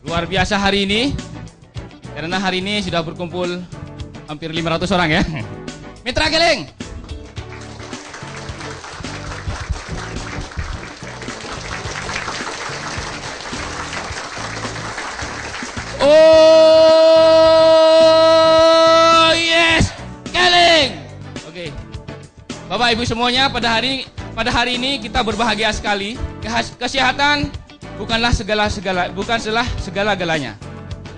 luar biasa hari ini. Karena hari ini sudah berkumpul hampir 500 orang ya. Mitra Keling. Oh yes, Keling. Oke, Bapak Ibu semuanya, pada hari ini kita berbahagia sekali. Kesehatan bukanlah segala-galanya.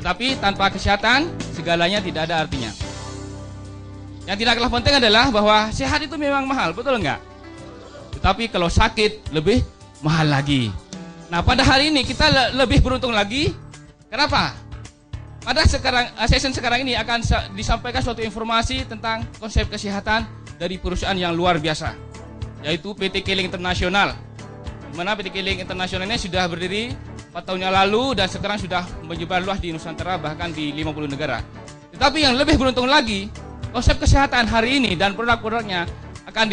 Tetapi tanpa kesehatan segalanya tidak ada artinya. Yang tidak kalah penting adalah bahwa sehat itu memang mahal, betul enggak? Tetapi kalau sakit lebih mahal lagi. Nah, pada hari ini kita lebih beruntung lagi. Kenapa? Pada session sekarang ini akan disampaikan suatu informasi tentang konsep kesehatan dari perusahaan yang luar biasa, yaitu PT Keling Internasional. Di mana PT Keling Internasional ini sudah berdiri 4 tahun yang lalu dan sekarang sudah menyebar luas di Nusantara, bahkan di 50 negara. Tetapi yang lebih beruntung lagi, konsep kesehatan hari ini dan produk-produknya akan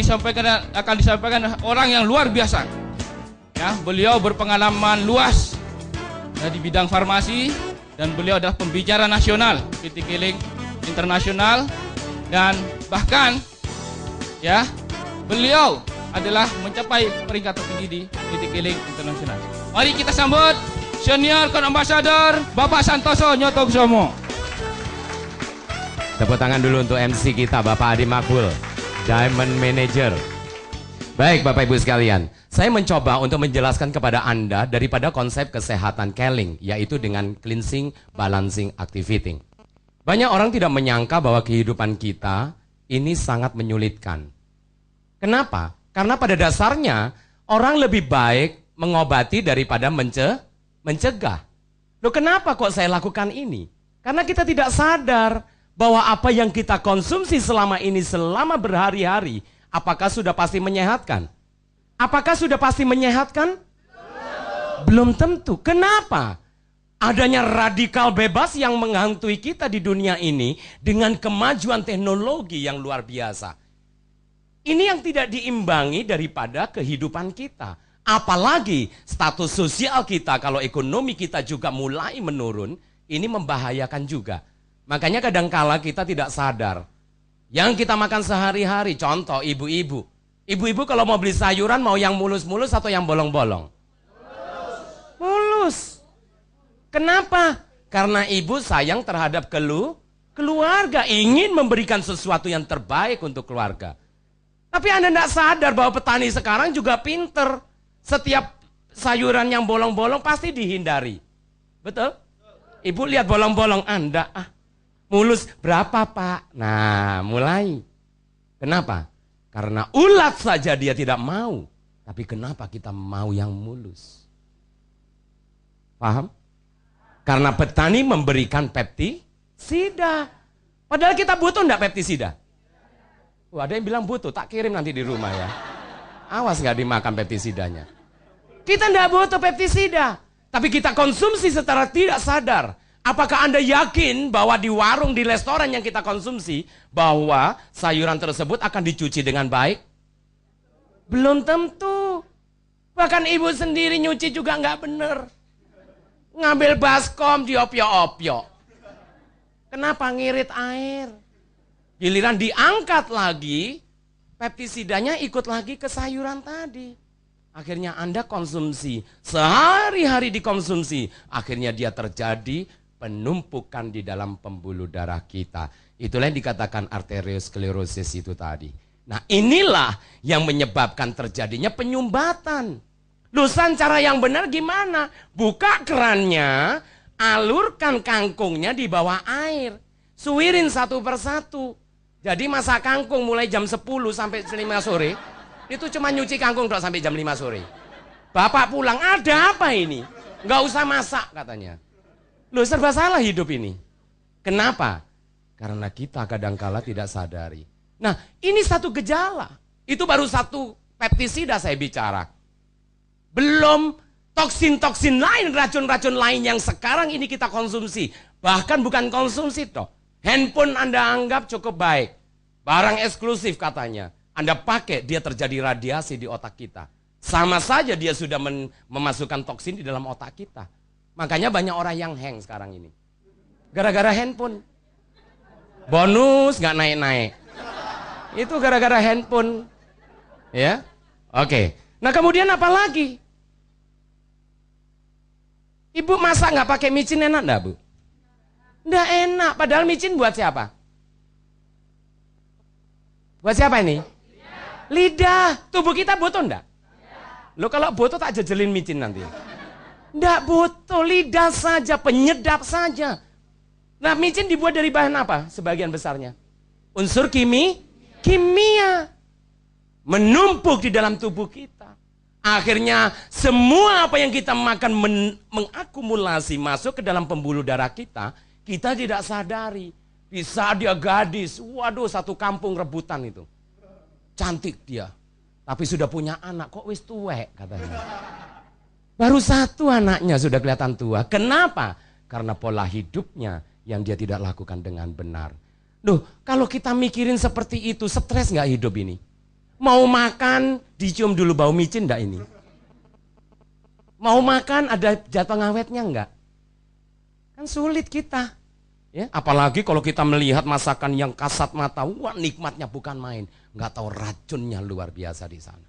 disampaikan orang yang luar biasa. Ya, beliau berpengalaman luas di bidang farmasi. Dan beliau adalah pembicara nasional PT Keling Internasional, dan bahkan ya beliau adalah mencapai peringkat tertinggi di PT Keling Internasional. Mari kita sambut Senior Brand Ambassador Bapak Santoso Nyotokusumo. Tepuk tangan dulu untuk MC kita, Bapak Adi Makbul, Diamond Manager. Baik Bapak Ibu sekalian, saya mencoba untuk menjelaskan kepada Anda daripada konsep kesehatan Keling, yaitu dengan cleansing, balancing, activating. Banyak orang tidak menyangka bahwa kehidupan kita ini sangat menyulitkan. Kenapa? Karena pada dasarnya orang lebih baik mengobati daripada mencegah. Loh, kenapa kok saya lakukan ini? Karena kita tidak sadar bahwa apa yang kita konsumsi selama ini, selama berhari-hari, apakah sudah pasti menyehatkan? Apakah sudah pasti menyehatkan? Belum tentu. Kenapa? Adanya radikal bebas yang menghantui kita di dunia ini dengan kemajuan teknologi yang luar biasa. Ini yang tidak diimbangi daripada kehidupan kita. Apalagi status sosial kita, kalau ekonomi kita juga mulai menurun, ini membahayakan juga. Makanya kadangkala kita tidak sadar. Yang kita makan sehari-hari, contoh ibu-ibu. Ibu-ibu kalau mau beli sayuran, mau yang mulus-mulus atau yang bolong-bolong? Mulus. Kenapa? Karena ibu sayang terhadap keluarga, ingin memberikan sesuatu yang terbaik untuk keluarga. Tapi Anda tidak sadar bahwa petani sekarang juga pinter. Setiap sayuran yang bolong-bolong pasti dihindari. Betul? Ibu lihat bolong-bolong Anda, mulus berapa Pak? Nah, mulai. Kenapa? Karena ulat saja dia tidak mau. Tapi kenapa kita mau yang mulus? Paham? Karena petani memberikan pestisida. Padahal kita butuh enggak pestisida? Wah, ada yang bilang butuh, tak kirim nanti di rumah ya. Awas nggak dimakan pestisidanya. Kita enggak butuh pestisida. Tapi kita konsumsi secara tidak sadar. Apakah Anda yakin bahwa di warung, di restoran yang kita konsumsi, bahwa sayuran tersebut akan dicuci dengan baik? Belum tentu. Bahkan ibu sendiri nyuci juga nggak bener. Ngambil baskom, diopyo-opyo. Kenapa ngirit air? Giliran diangkat lagi, pestisidanya ikut lagi ke sayuran tadi. Akhirnya Anda konsumsi, sehari-hari dikonsumsi. Akhirnya dia terjadi penumpukan di dalam pembuluh darah kita. Itulah yang dikatakan arteriosklerosis itu tadi. Nah, inilah yang menyebabkan terjadinya penyumbatan. Lusan cara yang benar gimana? Buka kerannya, alurkan kangkungnya di bawah air. Suwirin satu persatu. Jadi masak kangkung mulai jam 10 sampai 5 sore. Itu cuma nyuci kangkung dok sampai jam 5 sore. Bapak pulang, ada apa ini? Nggak usah masak katanya. Loh, serba salah hidup ini. Kenapa? Karena kita kadangkala tidak sadari. Nah, ini satu gejala. Itu baru satu pestisida saya bicara. Belum toksin-toksin lain, racun-racun lain yang sekarang ini kita konsumsi. Bahkan bukan konsumsi toh. Handphone Anda anggap cukup baik. Barang eksklusif katanya. Anda pakai, dia terjadi radiasi di otak kita. Sama saja dia sudah memasukkan toksin di dalam otak kita. Makanya banyak orang yang hang sekarang ini. Gara-gara handphone. Bonus nggak naik-naik. Itu gara-gara handphone. Ya, oke. Nah kemudian apa lagi? Ibu masak nggak pakai micin enak enggak, Bu? Nggak enak. Padahal micin buat siapa? Buat siapa ini? Lidah. Tubuh kita butuh enggak? Lo kalau butuh tak jejelin micin nanti. Nggak butuh. Lidah saja, penyedap saja. Nah micin dibuat dari bahan apa? Sebagian besarnya. Unsur kimia. Menumpuk di dalam tubuh kita. Akhirnya semua apa yang kita makan mengakumulasi masuk ke dalam pembuluh darah kita. Kita tidak sadari. Bisa dia gadis. Waduh, satu kampung rebutan itu. Cantik dia. Tapi sudah punya anak. Kok wis tuwek katanya. Baru satu anaknya sudah kelihatan tua. Kenapa? Karena pola hidupnya yang dia tidak lakukan dengan benar. Loh, kalau kita mikirin seperti itu, stres nggak hidup ini? Mau makan, dicium dulu bau micin enggak ini? Mau makan, ada jatah ngawetnya enggak? Kan sulit kita. Ya, apalagi kalau kita melihat masakan yang kasat mata, wah nikmatnya bukan main. Enggak tahu racunnya luar biasa di sana.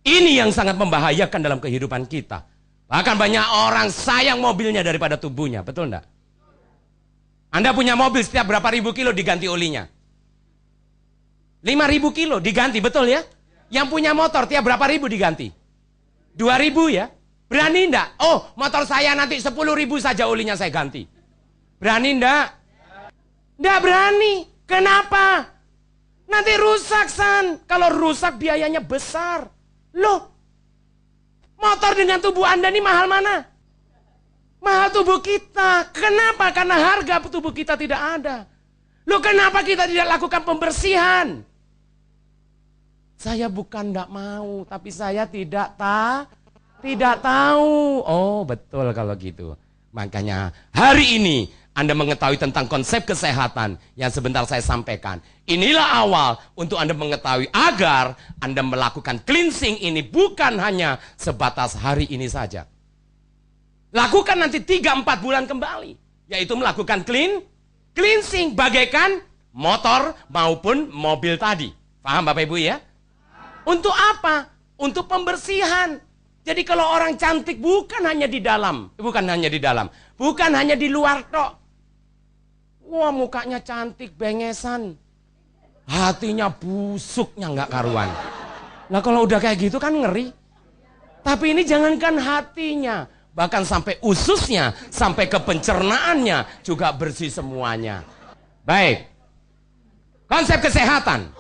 Ini yang sangat membahayakan dalam kehidupan kita. Bahkan banyak orang sayang mobilnya daripada tubuhnya, betul enggak? Anda punya mobil, setiap berapa ribu kilo diganti olinya? 5.000 kilo diganti, betul ya? Yang punya motor tiap berapa ribu diganti? 2.000 ya? Berani enggak? Oh, motor saya nanti 10.000 saja olinya saya ganti. Berani enggak? Enggak berani. Kenapa? Nanti rusak, San. Kalau rusak biayanya besar. Loh, motor dengan tubuh Anda ini mahal mana? Mahal tubuh kita. Kenapa? Karena harga tubuh kita tidak ada. Loh, kenapa kita tidak lakukan pembersihan? Saya bukan tidak mau, tapi saya tidak tahu. Oh, betul kalau gitu. Makanya hari ini Anda mengetahui tentang konsep kesehatan yang sebentar saya sampaikan. Inilah awal untuk Anda mengetahui agar Anda melakukan cleansing ini bukan hanya sebatas hari ini saja. Lakukan nanti 3-4 bulan kembali. Yaitu melakukan cleansing bagaikan motor maupun mobil tadi. Paham Bapak Ibu ya? Untuk apa? Untuk pembersihan. Jadi kalau orang cantik bukan hanya di dalam. Bukan hanya di luar tok. Wah mukanya cantik, bengesan. Hatinya busuknya nggak karuan. Nah kalau udah kayak gitu kan ngeri. Tapi ini jangankan hatinya. Bahkan sampai ususnya, sampai ke pencernaannya juga bersih semuanya. Baik. Konsep kesehatan.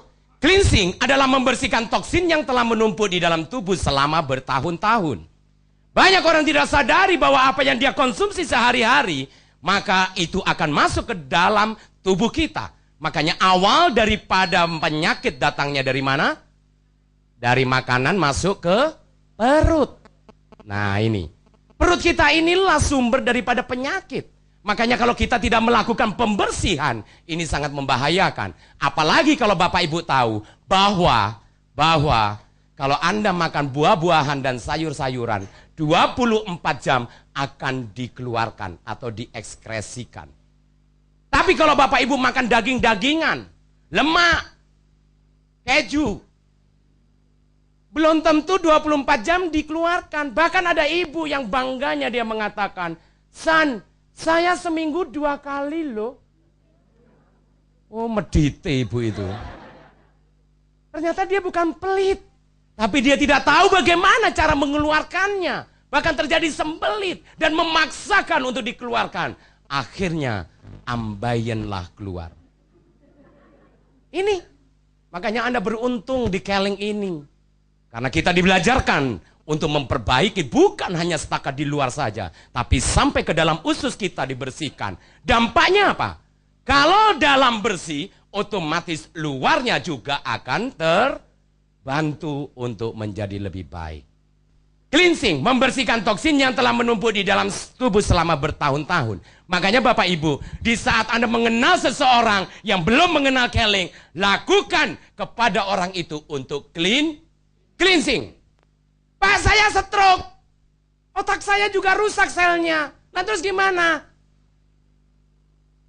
Cleansing adalah membersihkan toksin yang telah menumpuk di dalam tubuh selama bertahun-tahun. Banyak orang tidak sadari bahwa apa yang dia konsumsi sehari-hari, maka itu akan masuk ke dalam tubuh kita. Makanya awal daripada penyakit datangnya dari mana? Dari makanan masuk ke perut. Nah ini. Perut kita inilah sumber daripada penyakit. Makanya kalau kita tidak melakukan pembersihan, ini sangat membahayakan. Apalagi kalau Bapak Ibu tahu bahwa kalau Anda makan buah-buahan dan sayur-sayuran, 24 jam akan dikeluarkan atau diekskresikan. Tapi kalau Bapak Ibu makan daging-dagingan, lemak, keju, belum tentu 24 jam dikeluarkan. Bahkan ada ibu yang bangganya dia mengatakan, San, saya seminggu 2 kali loh. Oh medite ibu itu. Ternyata dia bukan pelit. Tapi dia tidak tahu bagaimana cara mengeluarkannya. Bahkan terjadi sembelit dan memaksakan untuk dikeluarkan. Akhirnya ambayenlah keluar. Ini. Makanya Anda beruntung di Keling ini. Karena kita dibelajarkan untuk memperbaiki bukan hanya setakat di luar saja. Tapi sampai ke dalam usus kita dibersihkan. Dampaknya apa? Kalau dalam bersih, otomatis luarnya juga akan terbantu untuk menjadi lebih baik. Cleansing, membersihkan toksin yang telah menumpuk di dalam tubuh selama bertahun-tahun. Makanya Bapak Ibu, di saat Anda mengenal seseorang yang belum mengenal Keling, lakukan kepada orang itu untuk cleansing. Pak, saya stroke. Otak saya juga rusak selnya. Nah terus gimana?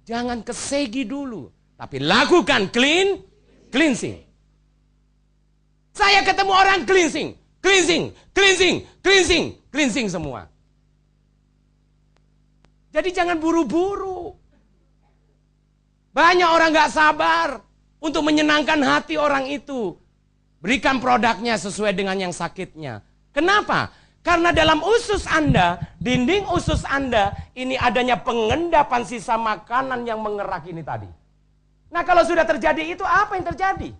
Jangan kesegi dulu, tapi lakukan cleansing. Saya ketemu orang cleansing semua. Jadi jangan buru-buru. Banyak orang gak sabar untuk menyenangkan hati orang itu. Berikan produknya sesuai dengan yang sakitnya. Kenapa? Karena dalam usus Anda, dinding usus Anda, ini adanya pengendapan sisa makanan yang mengerak ini tadi. Nah kalau sudah terjadi itu, apa yang terjadi?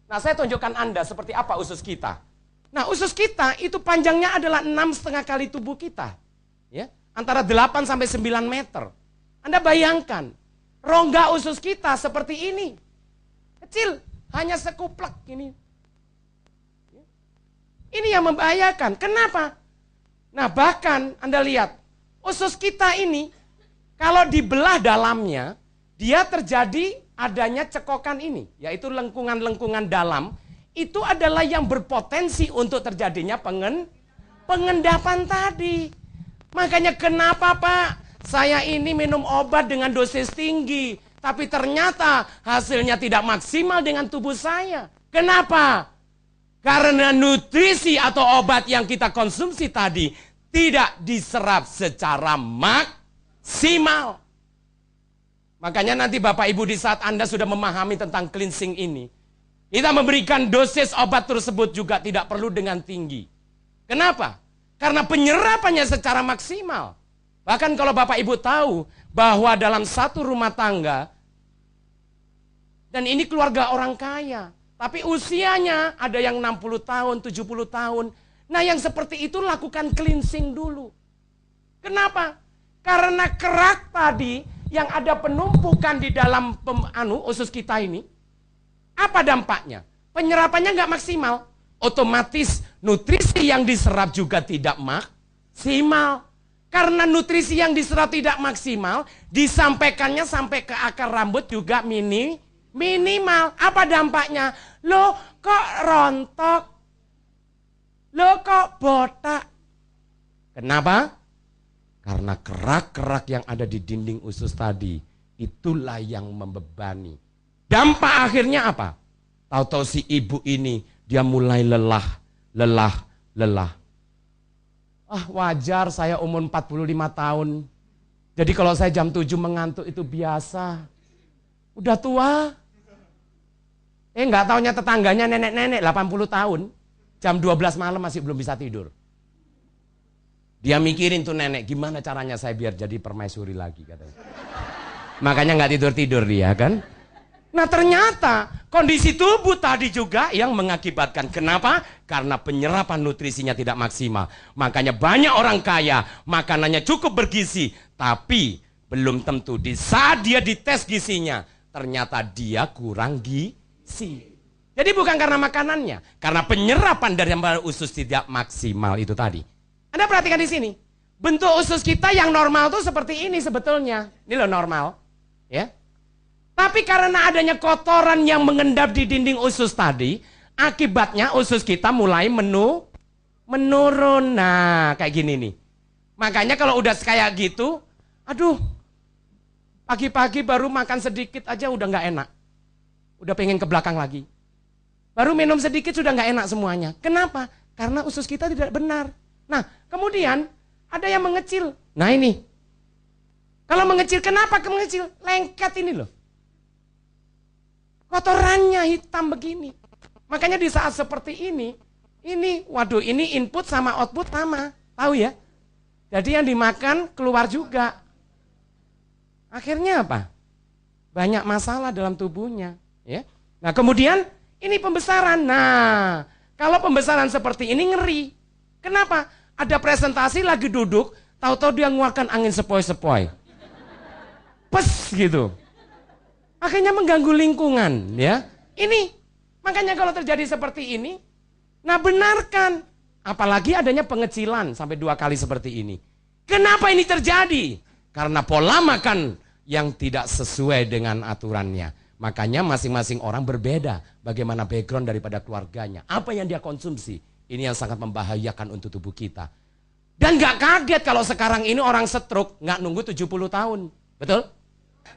Nah saya tunjukkan Anda seperti apa usus kita. Nah usus kita itu panjangnya adalah 6,5 kali tubuh kita. Ya, antara 8 sampai 9 meter. Anda bayangkan, rongga usus kita seperti ini. Kecil, hanya sekuplek ini. Ini yang membahayakan. Kenapa? Nah bahkan Anda lihat, usus kita ini kalau dibelah dalamnya, dia terjadi adanya cekokan ini, yaitu lengkungan-lengkungan dalam, itu adalah yang berpotensi untuk terjadinya pengendapan tadi. Makanya kenapa Pak, saya ini minum obat dengan dosis tinggi, tapi ternyata hasilnya tidak maksimal dengan tubuh saya. Kenapa? Karena nutrisi atau obat yang kita konsumsi tadi tidak diserap secara maksimal. Makanya nanti Bapak Ibu di saat Anda sudah memahami tentang cleansing ini, kita memberikan dosis obat tersebut juga tidak perlu dengan tinggi. Kenapa? Karena penyerapannya secara maksimal. Bahkan kalau Bapak Ibu tahu bahwa dalam satu rumah tangga, dan ini keluarga orang kaya, tapi usianya ada yang 60 tahun, 70 tahun. Nah yang seperti itu lakukan cleansing dulu. Kenapa? Karena kerak tadi yang ada penumpukan di dalam usus kita ini, apa dampaknya? Penyerapannya nggak maksimal. Otomatis nutrisi yang diserap juga tidak maksimal. Karena nutrisi yang diserap tidak maksimal, disampaikannya sampai ke akar rambut juga minimal. Apa dampaknya? Loh kok rontok? Loh kok botak? Kenapa? Karena kerak-kerak yang ada di dinding usus tadi, itulah yang membebani. Dampak akhirnya apa? Tahu-tahu si ibu ini, dia mulai lelah. Wajar saya umur 45 tahun. Jadi kalau saya jam 7 mengantuk itu biasa. Udah tua. Nggak taunya tetangganya nenek-nenek 80 tahun. Jam 12 malam masih belum bisa tidur. Dia mikirin tuh nenek, gimana caranya saya biar jadi permaisuri lagi katanya. Makanya nggak tidur-tidur dia kan. Nah ternyata kondisi tubuh tadi juga yang mengakibatkan. Kenapa? Karena penyerapan nutrisinya tidak maksimal. Makanya banyak orang kaya makanannya cukup bergizi, tapi belum tentu di saat dia dites gizinya ternyata dia kurang gizi. Jadi bukan karena makanannya, karena penyerapan dari usus tidak maksimal itu tadi. Anda perhatikan di sini, bentuk usus kita yang normal tuh seperti ini sebetulnya. Ini loh normal, ya. Tapi karena adanya kotoran yang mengendap di dinding usus tadi, akibatnya usus kita mulai menurun. Nah, kayak gini nih. Makanya kalau udah kayak gitu, aduh, pagi-pagi baru makan sedikit aja udah nggak enak. Udah pengen ke belakang lagi. Baru minum sedikit sudah nggak enak semuanya. Kenapa? Karena usus kita tidak benar. Nah, kemudian ada yang mengecil. Nah ini. Kalau mengecil, kenapa mengecil? Lengket ini loh. Kotorannya hitam begini. Makanya di saat seperti ini, waduh ini input sama output sama. Tahu ya? Jadi yang dimakan keluar juga. Akhirnya apa? Banyak masalah dalam tubuhnya. Ya. Nah kemudian ini pembesaran. Nah, kalau pembesaran seperti ini ngeri. Kenapa? Ada presentasi lagi duduk, tahu-tahu dia ngeluarkan angin sepoi-sepoi. Pes gitu. Akhirnya mengganggu lingkungan, ya. Ini, makanya kalau terjadi seperti ini, nah benarkan. Apalagi adanya pengecilan sampai 2 kali seperti ini. Kenapa ini terjadi? Karena pola makan yang tidak sesuai dengan aturannya. Makanya masing-masing orang berbeda bagaimana background daripada keluarganya. Apa yang dia konsumsi, ini yang sangat membahayakan untuk tubuh kita. Dan nggak kaget kalau sekarang ini orang stroke nggak nunggu 70 tahun. Betul?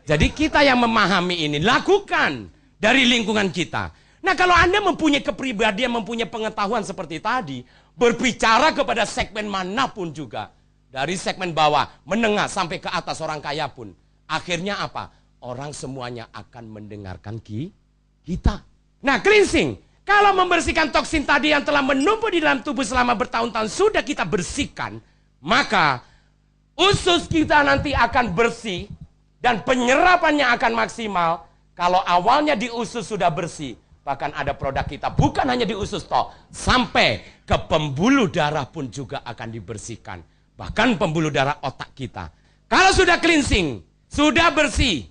Jadi kita yang memahami ini, lakukan dari lingkungan kita. Nah kalau Anda mempunyai kepribadian, mempunyai pengetahuan seperti tadi, berbicara kepada segmen manapun juga. Dari segmen bawah, menengah, sampai ke atas orang kaya pun. Akhirnya apa? Orang semuanya akan mendengarkan kita. Nah cleansing. Kalau membersihkan toksin tadi yang telah menumpuk di dalam tubuh selama bertahun-tahun sudah kita bersihkan, maka usus kita nanti akan bersih dan penyerapannya akan maksimal. Kalau awalnya di usus sudah bersih, bahkan ada produk kita bukan hanya di usus toh, sampai ke pembuluh darah pun juga akan dibersihkan. Bahkan pembuluh darah otak kita. Kalau sudah cleansing, sudah bersih,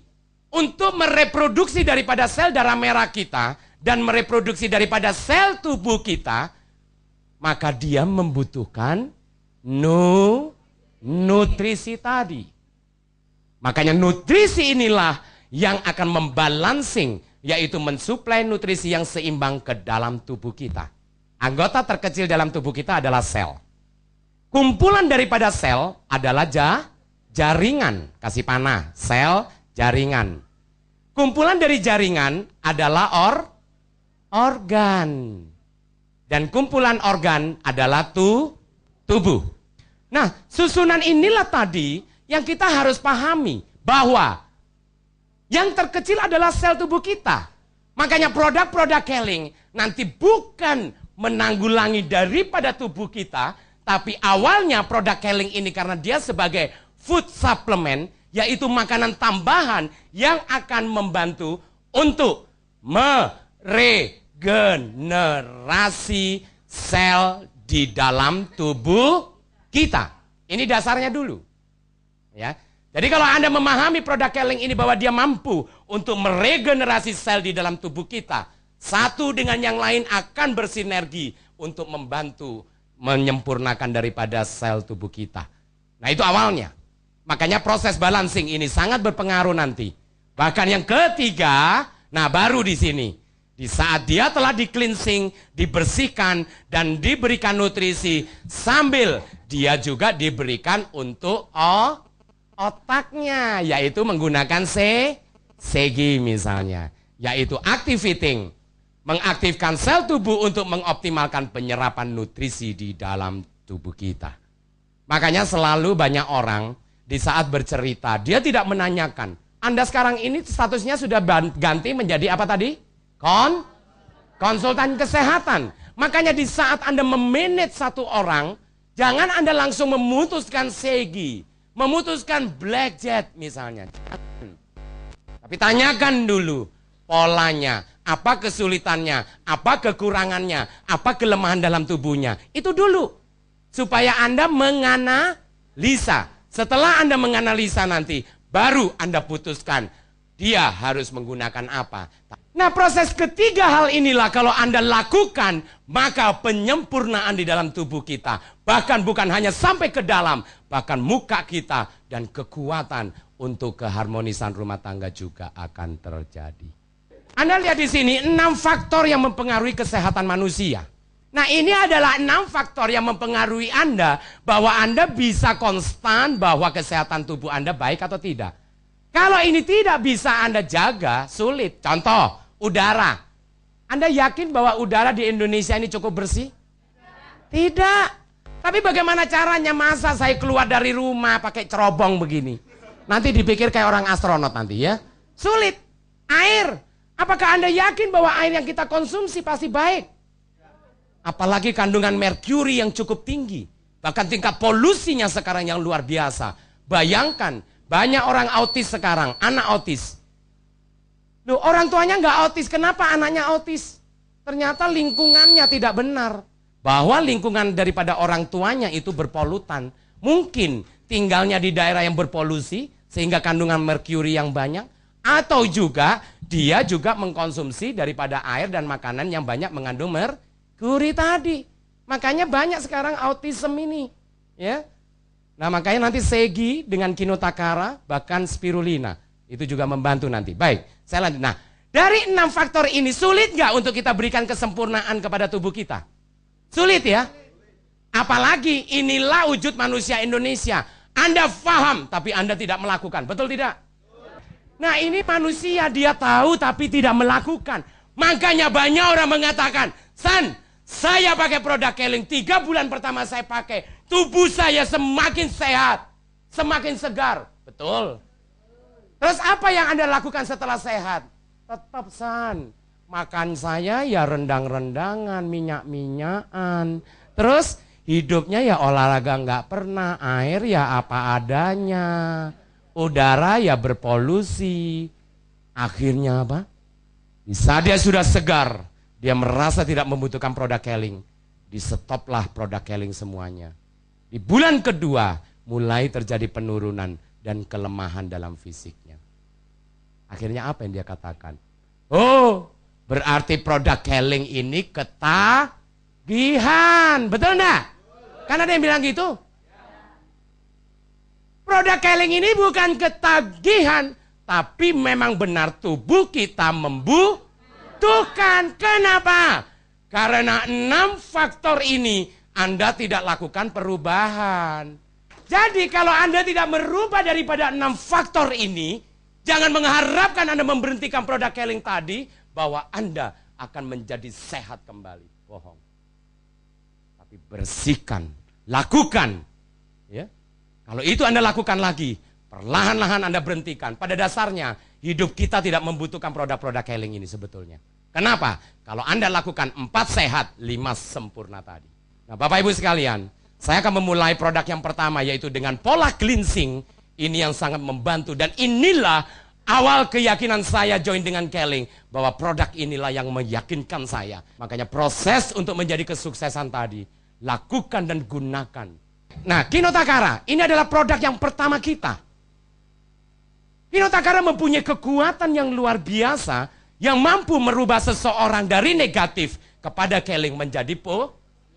untuk mereproduksi daripada sel darah merah kita, dan mereproduksi daripada sel tubuh kita, maka dia membutuhkan nutrisi tadi. Makanya nutrisi inilah yang akan membalancing, yaitu mensuplai nutrisi yang seimbang ke dalam tubuh kita. Anggota terkecil dalam tubuh kita adalah sel. Kumpulan daripada sel adalah jaringan. Kasih panah, sel, jaringan. Kumpulan dari jaringan adalah organ. Dan kumpulan organ adalah tubuh. Nah, susunan inilah tadi yang kita harus pahami. Bahwa yang terkecil adalah sel tubuh kita. Makanya produk-produk Keling nanti bukan menanggulangi daripada tubuh kita. Tapi awalnya produk Keling ini karena dia sebagai food supplement, yaitu makanan tambahan yang akan membantu untuk regenerasi sel di dalam tubuh kita. Ini dasarnya dulu. Ya. Jadi kalau Anda memahami produk Keling ini bahwa dia mampu untuk meregenerasi sel di dalam tubuh kita, satu dengan yang lain akan bersinergi untuk membantu menyempurnakan daripada sel tubuh kita. Nah, itu awalnya. Makanya proses balancing ini sangat berpengaruh nanti. Bahkan yang ketiga, nah baru di sini. Di saat dia telah di-cleansing, dibersihkan, dan diberikan nutrisi, sambil dia juga diberikan untuk otaknya, yaitu menggunakan Segi misalnya, yaitu activating, mengaktifkan sel tubuh untuk mengoptimalkan penyerapan nutrisi di dalam tubuh kita. Makanya selalu banyak orang di saat bercerita, dia tidak menanyakan, Anda sekarang ini statusnya sudah ganti menjadi apa tadi? Konsultan kesehatan. Makanya di saat Anda memanage satu orang, jangan Anda langsung memutuskan Segi, memutuskan Blackjet misalnya. Tapi tanyakan dulu polanya, apa kesulitannya, apa kekurangannya, apa kelemahan dalam tubuhnya. Itu dulu. Supaya Anda menganalisa. Setelah Anda menganalisa nanti, baru Anda putuskan dia harus menggunakan apa. Nah, proses ketiga hal inilah kalau Anda lakukan, maka penyempurnaan di dalam tubuh kita, bahkan bukan hanya sampai ke dalam, bahkan muka kita dan kekuatan untuk keharmonisan rumah tangga juga akan terjadi. Anda lihat di sini 6 faktor yang mempengaruhi kesehatan manusia. Nah, ini adalah 6 faktor yang mempengaruhi Anda bahwa Anda bisa konstan bahwa kesehatan tubuh Anda baik atau tidak. Kalau ini tidak bisa Anda jaga, sulit. Contoh, udara. Anda yakin bahwa udara di Indonesia ini cukup bersih? Tidak. Tapi bagaimana caranya? Masa saya keluar dari rumah pakai cerobong begini? Nanti dipikir kayak orang astronot nanti ya. Sulit. Air. Apakah Anda yakin bahwa air yang kita konsumsi pasti baik? Apalagi kandungan merkuri yang cukup tinggi. Bahkan tingkat polusinya sekarang yang luar biasa. Bayangkan, banyak orang autis sekarang, anak autis. Loh, orang tuanya nggak autis, kenapa anaknya autis? Ternyata lingkungannya tidak benar. Bahwa lingkungan daripada orang tuanya itu berpolutan. Mungkin tinggalnya di daerah yang berpolusi, sehingga kandungan merkuri yang banyak. Atau juga, dia juga mengkonsumsi daripada air dan makanan yang banyak mengandung merkuri tadi. Makanya banyak sekarang autism ini. Ya. Nah, makanya nanti Segi dengan Kinotakara, bahkan Spirulina. Itu juga membantu nanti. Baik, saya lanjut. Nah, dari 6 faktor ini sulit nggak untuk kita berikan kesempurnaan kepada tubuh kita? Sulit ya? Apalagi inilah wujud manusia Indonesia. Anda paham tapi Anda tidak melakukan. Betul tidak? Nah ini manusia, dia tahu tapi tidak melakukan. Makanya banyak orang mengatakan, San, saya pakai produk Keling, 3 bulan pertama saya pakai, tubuh saya semakin sehat, semakin segar. Betul. Terus apa yang Anda lakukan setelah sehat? Tetap, San, makan saya ya rendang-rendangan, minyak-minyakan. Terus hidupnya ya olahraga nggak pernah, air ya apa adanya, udara ya berpolusi. Akhirnya apa? Di saat dia sudah segar, dia merasa tidak membutuhkan produk Keling. Di-stoplah produk Keling semuanya. Di bulan kedua, mulai terjadi penurunan dan kelemahan dalam fisiknya. Akhirnya apa yang dia katakan? Oh, berarti produk Keling ini ketagihan. Betul enggak? Kan ada yang bilang gitu. Produk Keling ini bukan ketagihan, tapi memang benar tubuh kita membutuhkan. Kenapa? Karena 6 faktor ini Anda tidak lakukan perubahan. Jadi kalau Anda tidak merubah daripada 6 faktor ini, jangan mengharapkan Anda memberhentikan produk Keling tadi, bahwa Anda akan menjadi sehat kembali. Bohong. Tapi bersihkan, lakukan. Ya. Kalau itu Anda lakukan lagi, perlahan-lahan Anda berhentikan. Pada dasarnya, hidup kita tidak membutuhkan produk-produk Keling ini sebetulnya. Kenapa? Kalau Anda lakukan 4 sehat, 5 sempurna tadi. Nah Bapak Ibu sekalian, saya akan memulai produk yang pertama, yaitu dengan pola cleansing. Ini yang sangat membantu, dan inilah awal keyakinan saya join dengan Keling, bahwa produk inilah yang meyakinkan saya. Makanya proses untuk menjadi kesuksesan tadi, lakukan dan gunakan. Nah, Kinotakara ini adalah produk yang pertama kita. Kinotakara mempunyai kekuatan yang luar biasa, yang mampu merubah seseorang dari negatif kepada Keling menjadi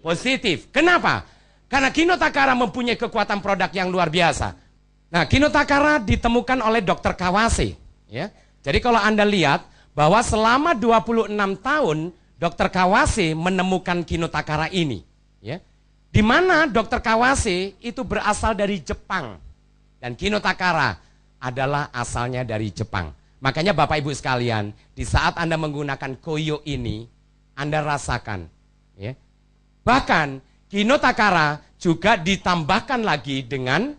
positif. Kenapa? Karena Kinotakara mempunyai kekuatan produk yang luar biasa. Nah, Kinotakara ditemukan oleh Dr. Kawase. Ya. Jadi kalau Anda lihat bahwa selama 26 tahun Dr. Kawase menemukan Kinotakara ini. Ya. Di mana Dr. Kawase itu berasal dari Jepang. Dan Kinotakara adalah asalnya dari Jepang. Makanya Bapak Ibu sekalian, di saat Anda menggunakan Koyo ini, Anda rasakan. Ya. Bahkan Kinotakara juga ditambahkan lagi dengan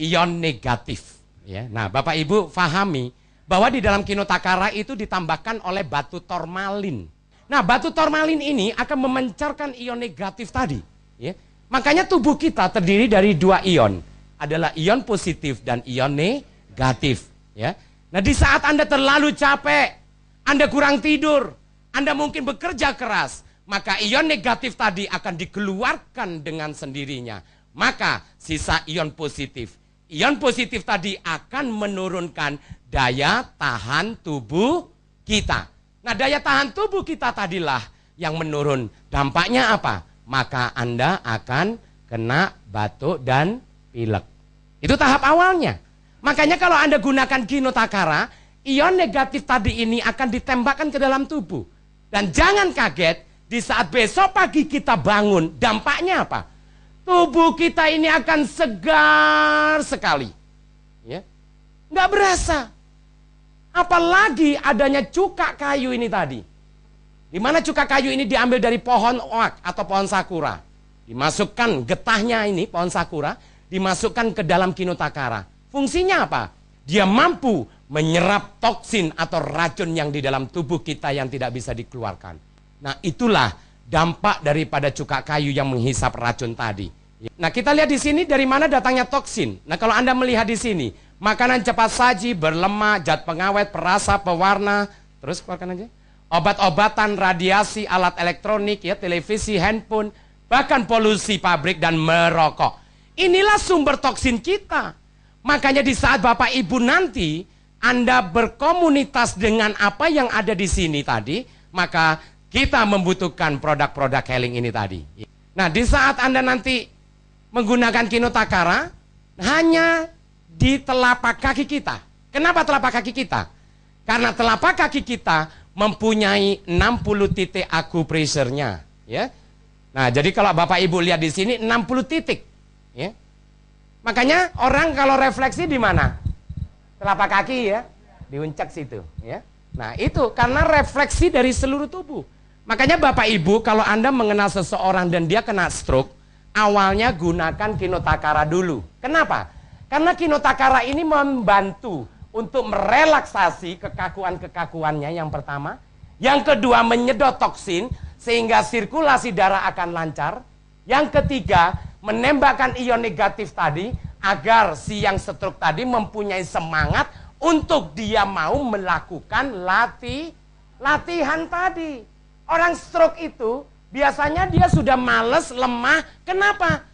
ion negatif. Ya. Nah, Bapak Ibu pahami bahwa di dalam Kinotakara itu ditambahkan oleh batu tormalin. Nah, batu tormalin ini akan memancarkan ion negatif tadi. Ya. Makanya tubuh kita terdiri dari 2 ion. Adalah ion positif dan ion negatif. Ya. Nah, di saat Anda terlalu capek, Anda kurang tidur, Anda mungkin bekerja keras, maka ion negatif tadi akan dikeluarkan dengan sendirinya. Maka sisa ion positif. Ion positif tadi akan menurunkan daya tahan tubuh kita. Nah, daya tahan tubuh kita tadilah yang menurun. Dampaknya apa? Maka Anda akan kena batuk dan pilek. Itu tahap awalnya. Makanya kalau Anda gunakan Kinotakara, ion negatif tadi ini akan ditembakkan ke dalam tubuh. Dan jangan kaget, di saat besok pagi kita bangun, dampaknya apa? Tubuh kita ini akan segar sekali. Ya. Nggak berasa. Apalagi adanya cuka kayu ini tadi. Di mana cuka kayu ini diambil dari pohon oak atau pohon sakura. Dimasukkan getahnya ini, pohon sakura, dimasukkan ke dalam Kinotakara. Fungsinya apa? Dia mampu menyerap toksin atau racun yang di dalam tubuh kita yang tidak bisa dikeluarkan. Nah, itulah dampak daripada cuka kayu yang menghisap racun tadi. Nah, kita lihat di sini dari mana datangnya toksin. Nah, kalau Anda melihat di sini, makanan cepat saji, berlemak, zat pengawet, perasa, pewarna, terus keluarkan aja. Obat-obatan, radiasi, alat elektronik, ya, televisi, handphone, bahkan polusi pabrik dan merokok. Inilah sumber toksin kita. Makanya di saat Bapak Ibu nanti Anda berkomunitas dengan apa yang ada di sini tadi, maka kita membutuhkan produk-produk Keling ini tadi. Nah, di saat Anda nanti menggunakan Kinotakara, hanya di telapak kaki kita. Kenapa telapak kaki kita? Karena telapak kaki kita mempunyai 60 titik acupressure-nya. Ya. Nah, jadi kalau Bapak Ibu lihat di sini 60 titik. Ya. Makanya orang kalau refleksi di mana? Telapak kaki ya, diuncak situ. Ya. Nah, itu karena refleksi dari seluruh tubuh. Makanya Bapak Ibu kalau Anda mengenal seseorang dan dia kena stroke, awalnya gunakan Kinotakara dulu. Kenapa? Karena Kinotakara ini membantu untuk merelaksasi kekakuan-kekakuannya yang pertama. Yang kedua, menyedot toksin sehingga sirkulasi darah akan lancar. Yang ketiga, menembakkan ion negatif tadi agar si yang stroke tadi mempunyai semangat untuk dia mau melakukan latihan tadi. Orang stroke itu biasanya dia sudah males, lemah. Kenapa?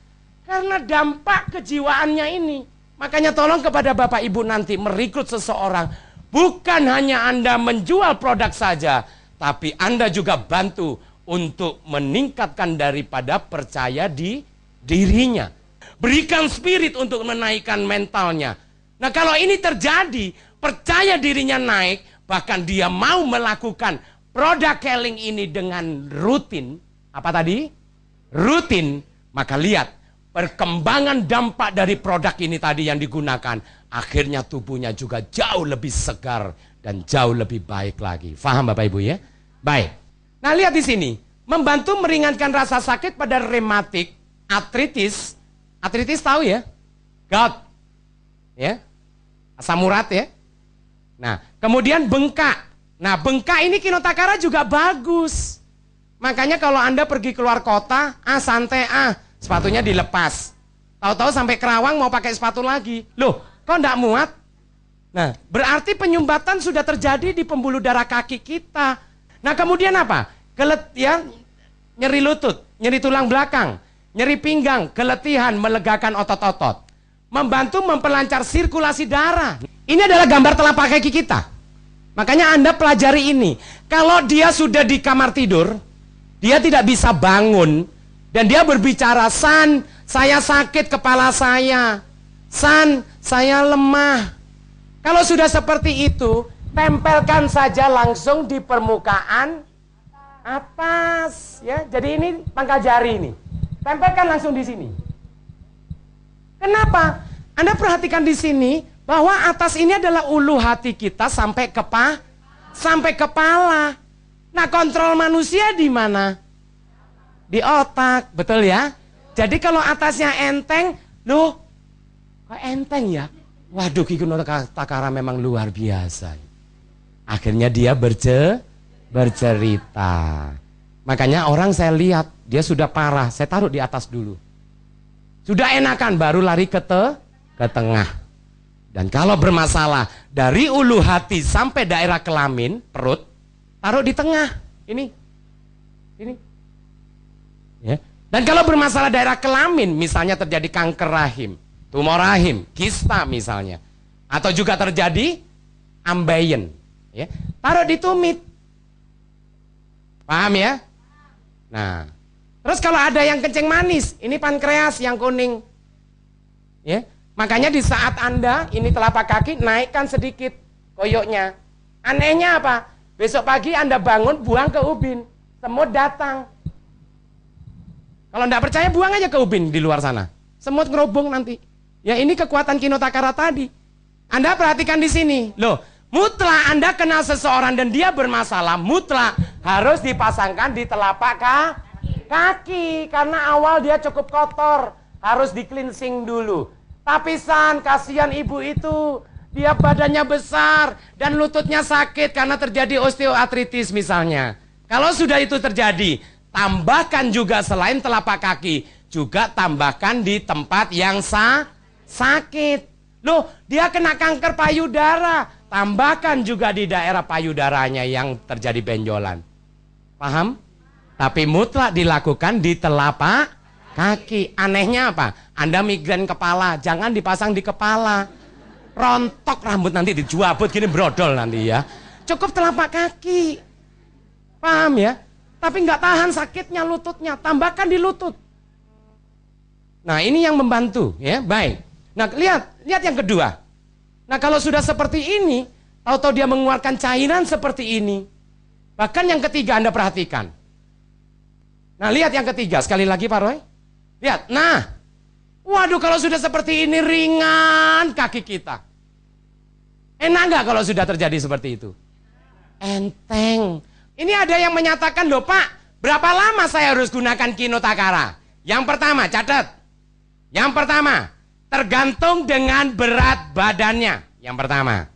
Karena dampak kejiwaannya ini. Makanya tolong kepada Bapak Ibu nanti merekrut seseorang, bukan hanya Anda menjual produk saja, tapi Anda juga bantu untuk meningkatkan daripada percaya di dirinya. Berikan spirit untuk menaikkan mentalnya. Nah, kalau ini terjadi, percaya dirinya naik, bahkan dia mau melakukan product selling ini dengan rutin. Apa tadi? Rutin. Maka lihat perkembangan dampak dari produk ini tadi yang digunakan. Akhirnya tubuhnya juga jauh lebih segar dan jauh lebih baik lagi. Faham Bapak Ibu ya? Baik. Nah, lihat di sini. Membantu meringankan rasa sakit pada rematik, artritis. Artritis tahu ya? Gout. Ya. Asam urat ya. Nah, kemudian bengkak. Nah, bengkak ini Kinotakara juga bagus. Makanya kalau Anda pergi keluar kota, santai sepatunya dilepas. Tahu-tahu sampai Kerawang mau pakai sepatu lagi. Loh, kok enggak muat? Nah, berarti penyumbatan sudah terjadi di pembuluh darah kaki kita. Nah, kemudian apa? Nyeri lutut, nyeri tulang belakang, nyeri pinggang, keletihan, melegakan otot-otot. Membantu memperlancar sirkulasi darah. Ini adalah gambar telapak kaki kita. Makanya Anda pelajari ini. Kalau dia sudah di kamar tidur, dia tidak bisa bangun, dan dia berbicara, "San, saya sakit kepala saya. San, saya lemah." Kalau sudah seperti itu, tempelkan saja langsung di permukaan atas, ya. Jadi ini pangkal jari ini. Tempelkan langsung di sini. Kenapa? Anda perhatikan di sini bahwa atas ini adalah ulu hati kita sampai kepala. Nah, kontrol manusia di mana? Di otak, betul ya? Jadi kalau atasnya enteng, loh, kok enteng ya? Waduh, Ki Kinotakara memang luar biasa. Akhirnya dia bercerita. Makanya orang saya lihat, dia sudah parah, saya taruh di atas dulu. Sudah enakan, baru lari ke tengah. Dan kalau bermasalah, dari ulu hati sampai daerah kelamin, perut, taruh di tengah. Ini. Ya. Dan kalau bermasalah daerah kelamin, misalnya terjadi kanker rahim, tumor rahim, kista misalnya, atau juga terjadi ambeien, ya, taruh di tumit. Paham ya? Nah, terus kalau ada yang kencing manis, ini pankreas yang kuning, ya. Makanya di saat Anda ini telapak kaki, naikkan sedikit koyoknya. Anehnya apa? Besok pagi Anda bangun, buang ke ubin, semut datang. Kalau enggak percaya, buang aja ke ubin di luar sana. Semut ngerobong nanti. Ya, ini kekuatan Kinotakara tadi. Anda perhatikan di sini. Loh, mutlak Anda kenal seseorang dan dia bermasalah, mutlak harus dipasangkan di telapak kaki. Karena awal dia cukup kotor, harus di cleansing dulu. Tapi San, kasihan ibu itu, dia badannya besar dan lututnya sakit karena terjadi osteoartritis misalnya. Kalau sudah itu terjadi, tambahkan juga selain telapak kaki, juga tambahkan di tempat yang sakit. Loh, dia kena kanker payudara, tambahkan juga di daerah payudaranya yang terjadi benjolan. Paham? Tapi mutlak dilakukan di telapak kaki. Anehnya apa? Anda migrain kepala, jangan dipasang di kepala. Rontok rambut nanti dijuabut gini, brodol nanti ya. Cukup telapak kaki. Paham ya? Tapi nggak tahan sakitnya lututnya, tambahkan di lutut. Nah, ini yang membantu ya, baik. Nah, lihat yang kedua. Nah, kalau sudah seperti ini, tahu-tahu dia mengeluarkan cairan seperti ini. Bahkan yang ketiga Anda perhatikan. Nah, lihat yang ketiga. Sekali lagi Pak Roy. Lihat. Nah, waduh kalau sudah seperti ini ringan kaki kita. Enak nggak kalau sudah terjadi seperti itu? Enteng. Ini ada yang menyatakan, loh Pak, berapa lama saya harus gunakan Kino Takara? Yang pertama, catat. Yang pertama, tergantung dengan berat badannya. Yang pertama.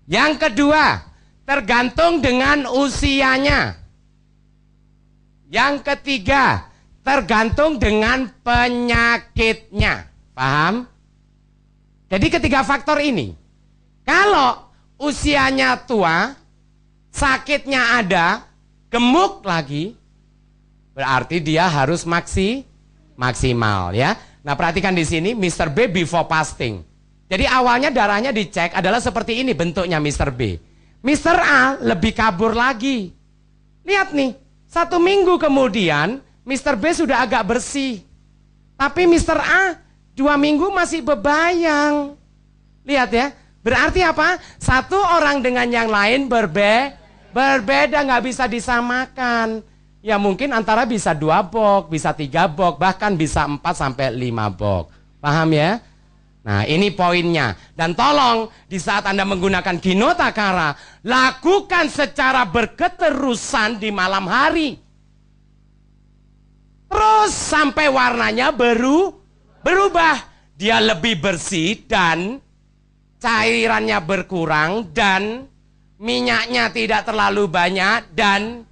Yang kedua, tergantung dengan usianya. Yang ketiga, tergantung dengan penyakitnya. Paham? Jadi ketiga faktor ini. Kalau usianya tua, sakitnya ada, gemuk lagi, berarti dia harus maksimal ya. Nah, perhatikan di sini Mr. B before fasting. Jadi awalnya darahnya dicek adalah seperti ini bentuknya Mr. B. Mr. A lebih kabur lagi. Lihat nih, 1 minggu kemudian Mr. B sudah agak bersih. Tapi Mr. A 2 minggu masih bebayang. Lihat ya, berarti apa? Satu orang dengan yang lain berbeda, nggak bisa disamakan. Ya mungkin antara bisa 2 box, bisa 3 box, bahkan bisa 4 sampai 5 box. Paham ya? Nah ini poinnya. Dan tolong di saat Anda menggunakan Kino Takara, lakukan secara berketerusan di malam hari. Terus sampai warnanya berubah. Dia lebih bersih dan cairannya berkurang dan minyaknya tidak terlalu banyak dan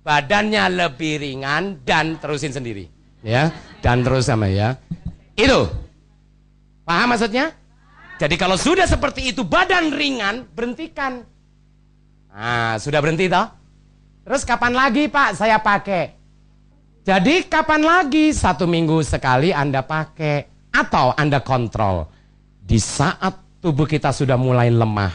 badannya lebih ringan dan terusin sendiri. Ya, dan terus sama ya. Itu. Paham maksudnya? Jadi kalau sudah seperti itu badan ringan, berhentikan. Nah, sudah berhenti toh? Terus kapan lagi Pak saya pakai? Jadi kapan lagi? 1 minggu sekali Anda pakai. Atau Anda kontrol. Di saat tubuh kita sudah mulai lemah.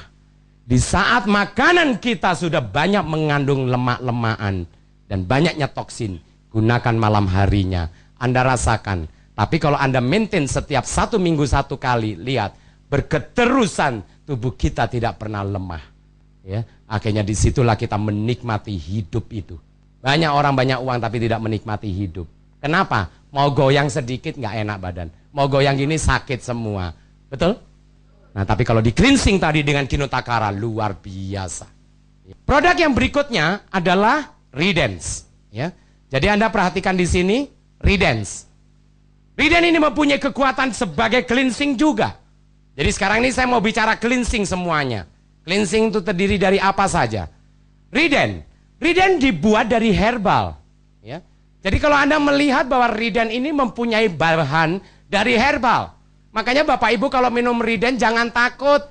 Di saat makanan kita sudah banyak mengandung lemak-lemakan. Dan banyaknya toksin. Gunakan malam harinya. Anda rasakan. Tapi kalau Anda maintain setiap 1 minggu 1 kali, lihat, berketerusan tubuh kita tidak pernah lemah. Ya, akhirnya disitulah kita menikmati hidup itu. Banyak orang banyak uang tapi tidak menikmati hidup. Kenapa? Mau goyang sedikit nggak enak badan. Mau goyang gini sakit semua. Betul? Nah tapi kalau di cleansing tadi dengan Kino Takara luar biasa. Produk yang berikutnya adalah Redens. Ya, jadi Anda perhatikan di sini Redens. Riden ini mempunyai kekuatan sebagai cleansing juga. Jadi sekarang ini saya mau bicara cleansing semuanya. Cleansing itu terdiri dari apa saja? Riden dibuat dari herbal. Ya. Jadi kalau Anda melihat bahwa Riden ini mempunyai bahan dari herbal. Makanya Bapak Ibu kalau minum Riden jangan takut.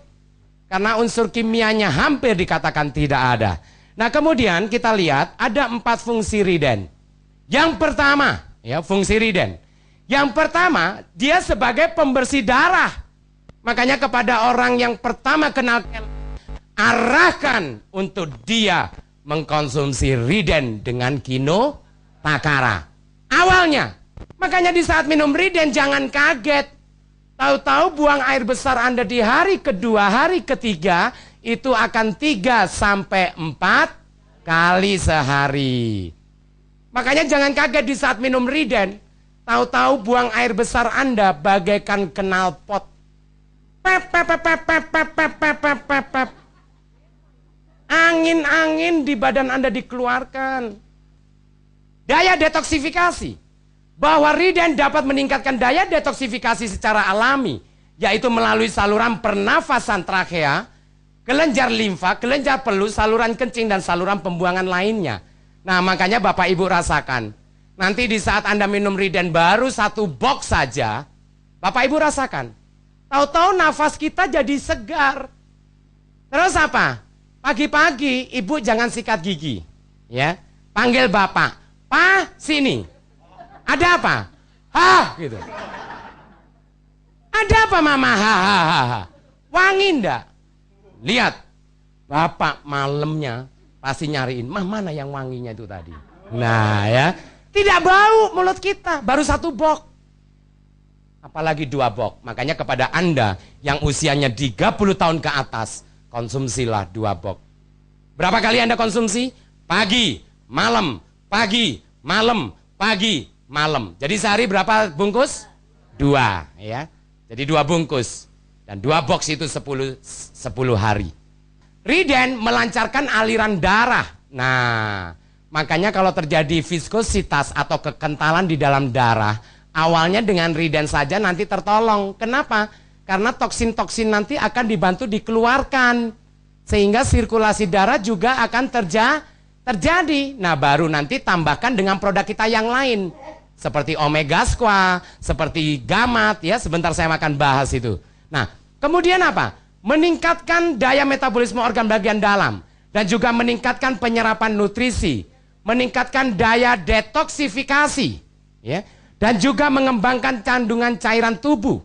Karena unsur kimianya hampir dikatakan tidak ada. Nah kemudian kita lihat ada 4 fungsi Riden. Yang pertama, ya fungsi Riden. Yang pertama, dia sebagai pembersih darah. Makanya kepada orang yang pertama kenal, arahkan untuk dia mengkonsumsi Riden dengan Kino Takara. Awalnya, makanya di saat minum Riden jangan kaget. Tahu-tahu buang air besar Anda di hari kedua, hari ketiga, itu akan 3 sampai 4 kali sehari. Makanya jangan kaget di saat minum Riden. Tahu-tahu buang air besar Anda bagaikan knalpot. Angin-angin di badan Anda dikeluarkan. Daya detoksifikasi. Bahwa Riden dapat meningkatkan daya detoksifikasi secara alami. Yaitu melalui saluran pernafasan trakea, kelenjar limfa, kelenjar pelus, saluran kencing dan saluran pembuangan lainnya. Nah makanya Bapak Ibu rasakan. Nanti di saat Anda minum Riden baru 1 box saja, Bapak Ibu rasakan. Tahu-tahu nafas kita jadi segar. Terus apa? Pagi-pagi Ibu jangan sikat gigi. Ya, panggil Bapak. Pak, sini. Ada apa? Hah, gitu. Ada apa Mama? Hahaha. Wangi enggak? Lihat. Bapak malamnya pasti nyariin, "Mah, mana yang wanginya itu tadi?" Nah, ya. Tidak bau mulut kita, baru 1 box. Apalagi 2 box. Makanya kepada Anda yang usianya 30 tahun ke atas, konsumsilah 2 box. Berapa kali Anda konsumsi? Pagi, malam, pagi, malam, pagi, malam. Jadi sehari berapa bungkus? 2, ya. Jadi 2 bungkus. Dan 2 box itu 10 hari. Riden melancarkan aliran darah. Nah, makanya kalau terjadi viskositas atau kekentalan di dalam darah, awalnya dengan Riden saja nanti tertolong. Kenapa? Karena toksin-toksin nanti akan dibantu dikeluarkan. Sehingga sirkulasi darah juga akan terjadi. Nah, baru nanti tambahkan dengan produk kita yang lain. Seperti omega squat, seperti gamat, ya. Sebentar saya akan bahas itu. Nah, kemudian apa? Meningkatkan daya metabolisme organ bagian dalam. Dan juga meningkatkan penyerapan nutrisi. Meningkatkan daya detoksifikasi. Ya. Dan juga mengembangkan kandungan cairan tubuh.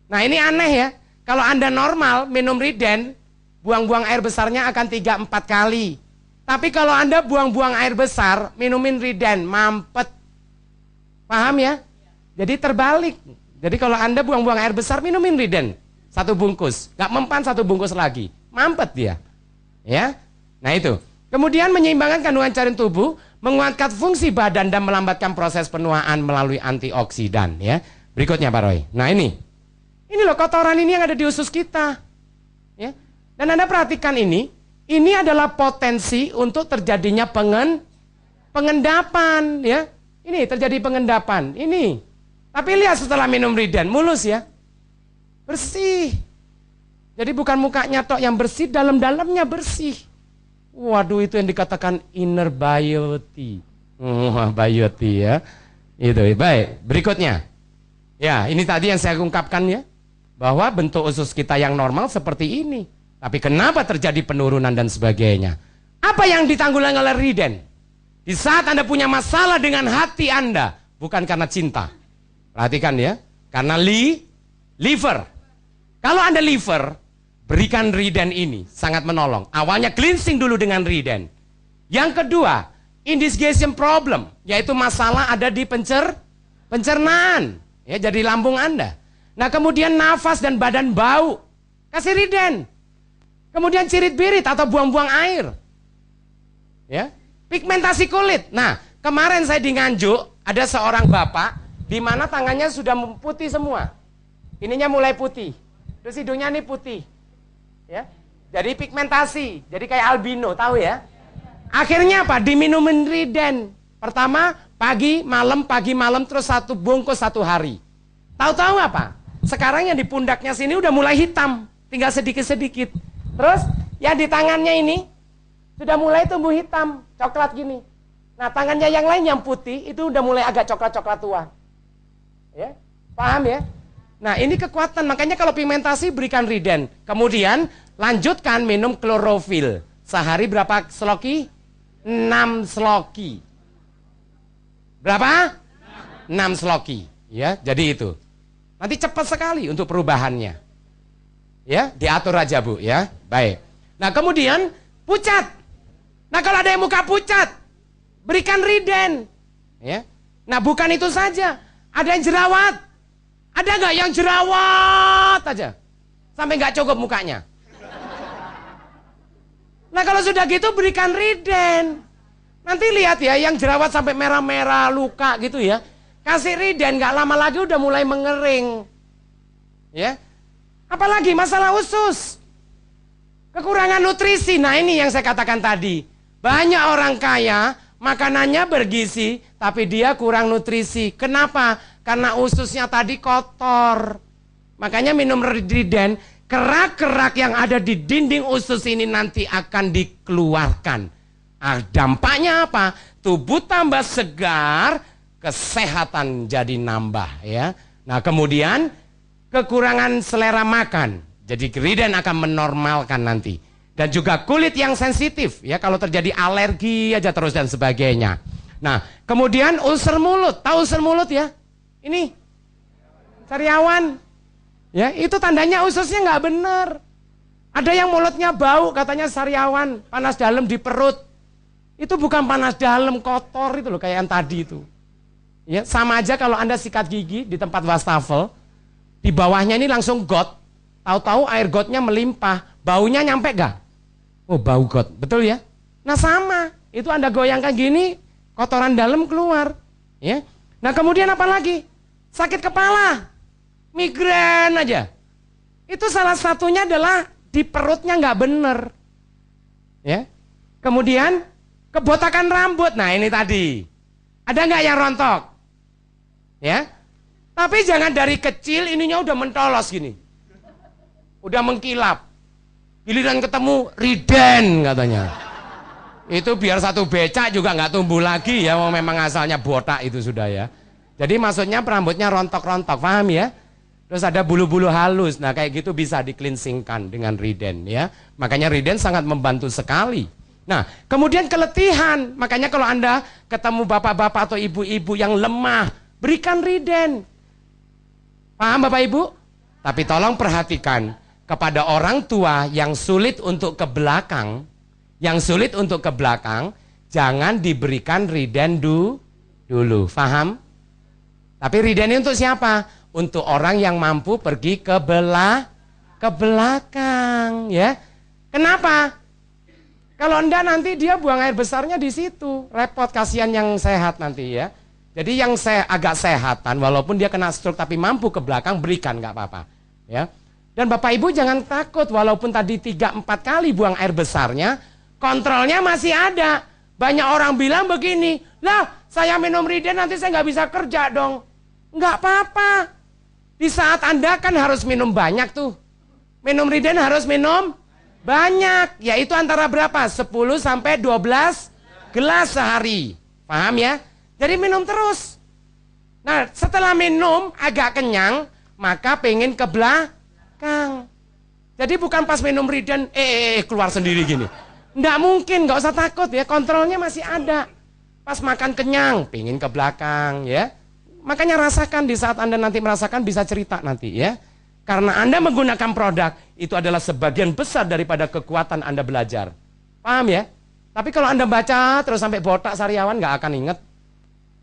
Nah, ini aneh ya. Kalau Anda normal minum Riden, buang-buang air besarnya akan 3-4 kali. Tapi kalau Anda buang-buang air besar, minumin Riden, mampet. Paham ya? Jadi terbalik. Jadi kalau Anda buang-buang air besar, minumin Riden. 1 bungkus. Gak mempan 1 bungkus lagi. Mampet dia. Ya. Nah itu. Kemudian menyeimbangkan kandungan cairan tubuh, menguatkan fungsi badan dan melambatkan proses penuaan melalui antioksidan. Ya. Berikutnya Pak Roy. Nah ini. Ini loh kotoran ini yang ada di usus kita. Ya. Dan Anda perhatikan ini adalah potensi untuk terjadinya pengendapan. Ya. Ini terjadi pengendapan. Ini. Tapi lihat setelah minum Riden, mulus ya. Bersih. Jadi bukan mukanya tok yang bersih, dalam-dalamnya bersih. Waduh, itu yang dikatakan inner beauty. Beauty ya. Itu baik. Berikutnya. Ya, ini tadi yang saya ungkapkan ya. Bahwa bentuk usus kita yang normal seperti ini. Tapi kenapa terjadi penurunan dan sebagainya? Apa yang ditanggulangi oleh Riden? Di saat Anda punya masalah dengan hati Anda, bukan karena cinta. Perhatikan ya. Karena liver. Kalau Anda liver, berikan Riden ini, sangat menolong. Awalnya cleansing dulu dengan Riden. Yang kedua, indigestion problem, yaitu masalah ada di pencernaan, ya, jadi lambung Anda. Nah, kemudian nafas dan badan bau, kasih Riden. Kemudian cirit-birit atau buang-buang air. Ya, pigmentasi kulit. Nah, kemarin saya di Nganjuk, ada seorang bapak, di mana tangannya sudah putih semua. Ininya mulai putih. Terus hidungnya ini putih. Ya. Jadi pigmentasi, jadi kayak albino, tahu ya? Akhirnya apa? Diminumin Riden. Pertama, pagi, malam, terus 1 bungkus 1 hari. Tahu-tahu apa? Sekarang yang di pundaknya sini udah mulai hitam, tinggal sedikit-sedikit. Terus yang di tangannya ini sudah mulai tumbuh hitam, coklat gini. Nah, tangannya yang lain yang putih itu udah mulai agak coklat-coklat tua. Ya? Paham ya? Nah, ini kekuatan. Makanya kalau pigmentasi berikan Riden. Kemudian lanjutkan minum klorofil. Sehari berapa sloki? 6 sloki. Berapa? 6 sloki. Ya, jadi itu. Nanti cepat sekali untuk perubahannya. Ya, diatur aja Bu ya. Baik. Nah, kemudian pucat. Nah, kalau ada yang muka pucat, berikan Riden. Ya. Nah, bukan itu saja. Ada yang jerawat. Ada nggak yang jerawat aja? Sampai nggak cukup mukanya. Nah, kalau sudah gitu berikan Riden. Nanti lihat ya, yang jerawat sampai merah-merah, luka gitu ya. Kasih Riden, nggak lama lagi udah mulai mengering. Ya. Apalagi masalah usus. Kekurangan nutrisi. Nah, ini yang saya katakan tadi. Banyak orang kaya, makanannya bergizi, tapi dia kurang nutrisi. Kenapa? Karena ususnya tadi kotor. Makanya minum Riden, kerak-kerak yang ada di dinding usus ini nanti akan dikeluarkan. Dampaknya apa? Tubuh tambah segar, kesehatan jadi nambah ya. Nah, kemudian kekurangan selera makan. Jadi Riden akan menormalkan nanti. Dan juga kulit yang sensitif ya, kalau terjadi alergi aja terus dan sebagainya. Nah, kemudian ulcer mulut. Tahu ulcer mulut ya? Ini sariawan. Ya, itu tandanya ususnya nggak benar. Ada yang mulutnya bau, katanya sariawan, panas dalam di perut. Itu bukan panas dalam, kotor itu loh, kayak yang tadi itu. Ya, sama aja kalau Anda sikat gigi di tempat wastafel, di bawahnya ini langsung got. Tahu-tahu air gotnya melimpah, baunya nyampe gak? Oh, bau got, betul ya? Nah, sama, itu Anda goyangkan gini, kotoran dalam keluar. Ya. Nah kemudian apa lagi? Sakit kepala, migrain aja. Itu salah satunya adalah di perutnya nggak bener. Ya. Kemudian kebotakan rambut. Nah ini tadi. Ada nggak yang rontok? Ya. Tapi jangan dari kecil ininya udah mentolos gini. Udah mengkilap. Giliran ketemu Riden katanya. Itu biar satu becak juga nggak tumbuh lagi ya. Memang asalnya botak itu sudah ya. Jadi maksudnya rambutnya rontok-rontok, paham ya? Terus ada bulu-bulu halus. Nah kayak gitu bisa di-cleansingkan dengan Riden ya. Makanya Riden sangat membantu sekali. Nah kemudian keletihan. Makanya kalau Anda ketemu bapak-bapak atau ibu-ibu yang lemah, berikan Riden. Paham Bapak Ibu? Tapi tolong perhatikan, kepada orang tua yang sulit untuk ke belakang, jangan diberikan Riden dulu. Paham? Tapi Riden ini untuk siapa? Untuk orang yang mampu pergi ke belakang, ya. Kenapa? Kalau Anda nanti dia buang air besarnya di situ, repot, kasihan yang sehat nanti ya. Jadi yang agak sehatan, walaupun dia kena stroke tapi mampu ke belakang, berikan, nggak apa-apa, ya. Dan Bapak Ibu jangan takut, walaupun tadi 3-4 kali buang air besarnya, kontrolnya masih ada. Banyak orang bilang begini, lah saya minum Riden nanti saya nggak bisa kerja dong. Nggak apa-apa. Di saat Anda kan harus minum banyak tuh. Minum Riden harus minum banyak, yaitu antara berapa? 10-12 gelas sehari. Paham ya? Jadi minum terus. Nah setelah minum agak kenyang, maka pengen ke belakang. Jadi bukan pas minum Riden, keluar sendiri gini. Nggak mungkin, nggak usah takut ya, kontrolnya masih ada. Pas makan kenyang, pengen ke belakang ya. Makanya rasakan di saat Anda nanti merasakan, bisa cerita nanti ya. Karena Anda menggunakan produk, itu adalah sebagian besar daripada kekuatan Anda belajar. Paham ya? Tapi kalau Anda baca terus sampai botak sariawan, nggak akan inget.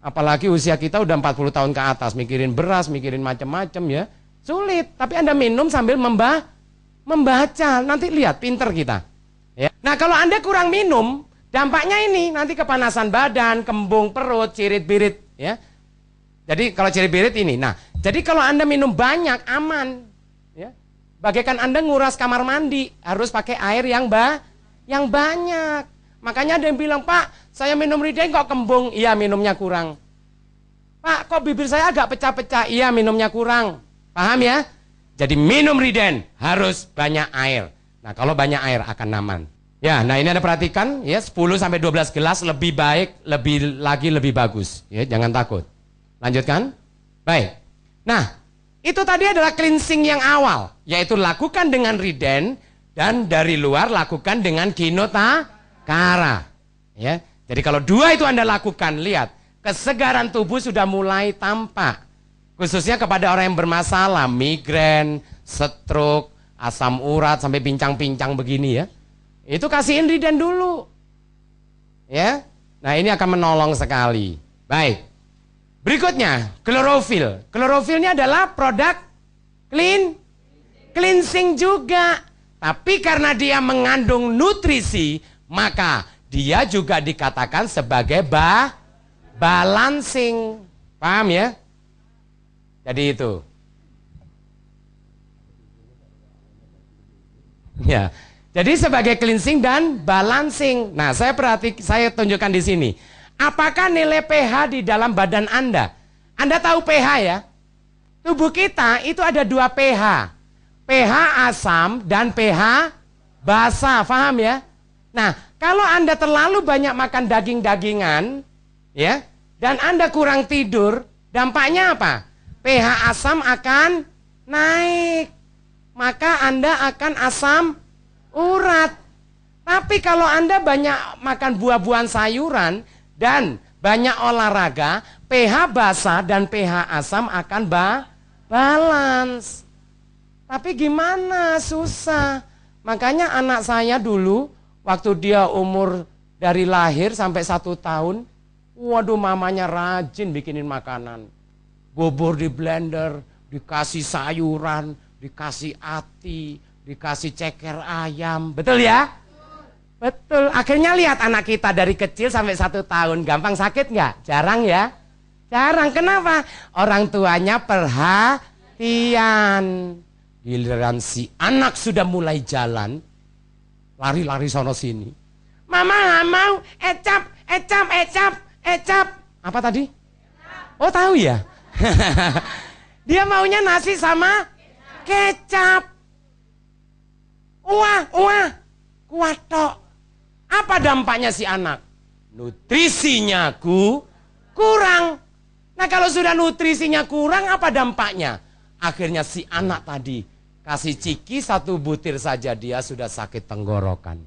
Apalagi usia kita udah 40 tahun ke atas, mikirin beras, mikirin macam-macam ya. Sulit, tapi Anda minum sambil membaca, nanti lihat pinter kita. Ya. Nah kalau Anda kurang minum, dampaknya ini nanti kepanasan badan, kembung perut, cirit-birit ya. Jadi kalau cirit-birit ini, nah jadi kalau Anda minum banyak aman ya. Bagaikan Anda nguras kamar mandi, harus pakai air yang banyak. Makanya ada yang bilang, Pak, saya minum Riden kok kembung. Iya, minumnya kurang. Pak, kok bibir saya agak pecah-pecah. Iya, minumnya kurang. Paham ya? Jadi minum Riden harus banyak air. Nah, kalau banyak air akan aman. Ya, nah ini Anda perhatikan ya, 10-12 gelas lebih baik, lebih bagus. Ya, jangan takut. Lanjutkan. Baik. Nah, itu tadi adalah cleansing yang awal, yaitu lakukan dengan Riden dan dari luar lakukan dengan Kinotara. Ya. Jadi kalau dua itu Anda lakukan, lihat, kesegaran tubuh sudah mulai tampak. Khususnya kepada orang yang bermasalah, migrain, stroke, asam urat, sampai pincang-pincang begini ya. Itu kasihin Riden dulu. Ya. Nah ini akan menolong sekali. Baik. Berikutnya, klorofil. Klorofilnya adalah produk cleansing juga. Tapi karena dia mengandung nutrisi, maka dia juga dikatakan sebagai balancing. Paham ya? Jadi itu. Ya. Jadi sebagai cleansing dan balancing. Nah, saya tunjukkan di sini. Apakah nilai pH di dalam badan Anda? Anda tahu pH ya? Tubuh kita itu ada 2 pH. pH asam dan pH basa, paham ya? Nah, kalau Anda terlalu banyak makan daging-dagingan, ya, dan Anda kurang tidur, dampaknya apa? pH asam akan naik. Maka Anda akan asam urat. Tapi kalau Anda banyak makan buah-buahan sayuran dan banyak olahraga, pH basa dan pH asam akan balance. Tapi gimana? Susah. Makanya anak saya dulu, waktu dia umur dari lahir sampai 1 tahun, waduh mamanya rajin bikinin makanan. Bubur di blender, dikasih sayuran, dikasih ati, dikasih ceker ayam. Betul ya? Betul, akhirnya lihat anak kita dari kecil sampai 1 tahun, gampang sakit nggak? Jarang ya? Jarang, kenapa? Orang tuanya perhatian. Giliran si anak sudah mulai jalan, lari-lari sono sini. Mama nggak mau, ecap. Apa tadi? Oh tahu ya? Dia maunya nasi sama kecap. Kuah tok. Apa dampaknya si anak? Nutrisinya kurang. Nah kalau sudah nutrisinya kurang, apa dampaknya? Akhirnya si anak tadi kasih ciki 1 butir saja dia sudah sakit tenggorokan.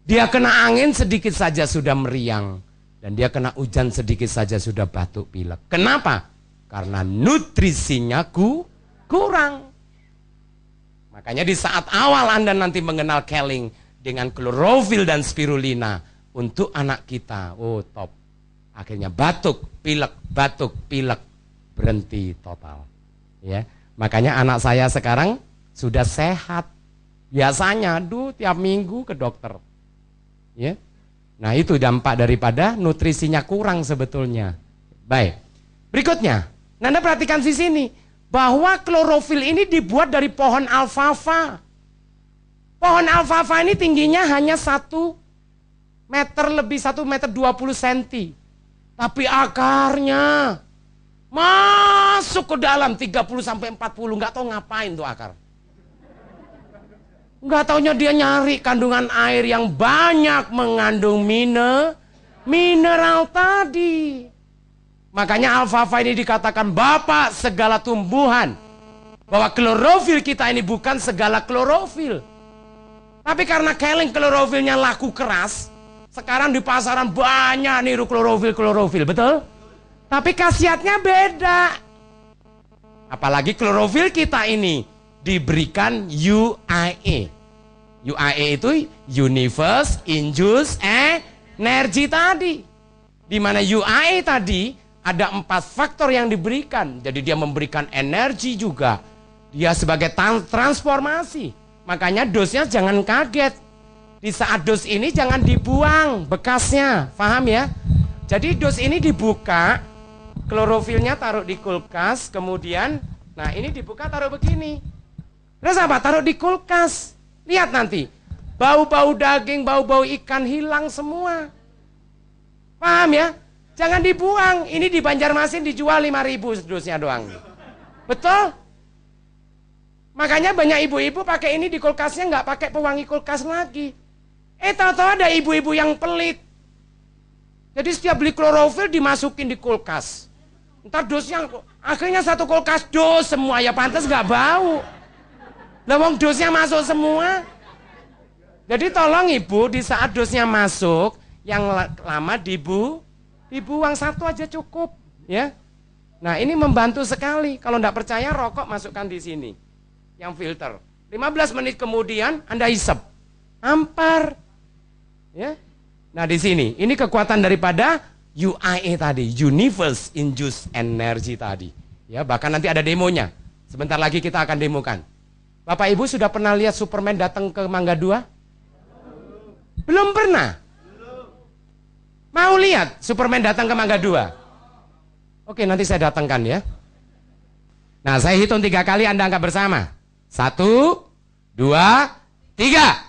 Dia kena angin sedikit saja sudah meriang. Dan dia kena hujan sedikit saja sudah batuk pilek. Kenapa? Karena nutrisinya kurang. Makanya di saat awal Anda nanti mengenal Keling dengan klorofil dan spirulina untuk anak kita, oh top. Akhirnya batuk pilek berhenti total. Ya, makanya anak saya sekarang sudah sehat. Biasanya, tiap minggu ke dokter. Ya, nah itu dampak daripada nutrisinya kurang sebetulnya. Baik, berikutnya, Anda perhatikan di sini. Bahwa klorofil ini dibuat dari pohon alfalfa. Pohon alfalfa ini tingginya hanya 1 meter lebih, 1 meter 20 cm. Tapi akarnya masuk ke dalam 30 sampai 40, nggak tahu ngapain tuh akar. Nggak taunya dia nyari kandungan air yang banyak mengandung mineral tadi. Makanya alfalfa ini dikatakan bapak segala tumbuhan. Bahwa klorofil kita ini bukan segala klorofil. Tapi karena Keling klorofilnya laku keras, sekarang di pasaran banyak niru klorofil, betul? Tapi khasiatnya beda. Apalagi klorofil kita ini diberikan UIA. UIA itu Universe Induced Energy tadi. Di mana UIA tadi ada 4 faktor yang diberikan. Jadi dia memberikan energi juga. Dia sebagai transformasi. Makanya dosnya jangan kaget. Di saat dos ini jangan dibuang bekasnya. Paham ya? Jadi dos ini dibuka. Klorofilnya taruh di kulkas. Kemudian, nah ini dibuka taruh begini. Terus apa? Taruh di kulkas. Lihat nanti. Bau-bau daging, bau-bau ikan hilang semua. Paham ya? Jangan dibuang, ini di Banjarmasin dijual 5.000 sedusnya doang. Betul? Makanya banyak ibu-ibu pakai ini di kulkasnya nggak pakai pewangi kulkas lagi. Tahu-tahu ada ibu-ibu yang pelit. Jadi setiap beli klorofil dimasukin di kulkas. Ntar dosnya, akhirnya 1 kulkas dos semua, ya pantas nggak bau. Lawang dosnya masuk semua. Jadi tolong ibu di saat dosnya masuk, yang lama dibuang 1 aja cukup, ya. Nah ini membantu sekali. Kalau tidak percaya rokok masukkan di sini, yang filter. 15 menit kemudian Anda hisap, ampar, ya. Nah di sini, ini kekuatan daripada UIA tadi, Universe Induced Energy tadi. Ya, bahkan nanti ada demonya. Sebentar lagi kita akan demokan. Bapak Ibu sudah pernah lihat Superman datang ke Mangga 2? Belum pernah. Mau lihat Superman datang ke Mangga 2? Oke, nanti saya datangkan ya. Nah, saya hitung 3 kali, Anda angkat bersama. 1, 2, 3.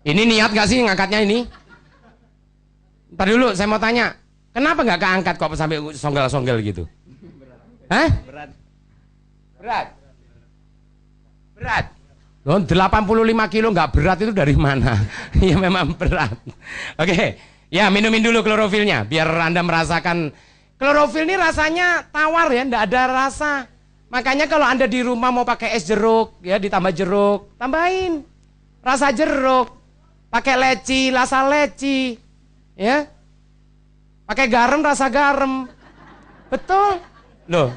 Ini niat gak sih ngangkatnya ini? Ntar dulu, saya mau tanya. Kenapa gak keangkat kok sampai songgel-songgel gitu? Hah? Berat. Loh, 85 kilo nggak berat itu dari mana? Ya memang berat. Oke, ya minumin dulu klorofilnya biar Anda merasakan. Klorofil ini rasanya tawar ya, nggak ada rasa. Makanya kalau Anda di rumah mau pakai es jeruk, ya ditambah jeruk, tambahin rasa jeruk. Pakai leci, rasa leci, ya. Pakai garam, rasa garam. Betul? Loh,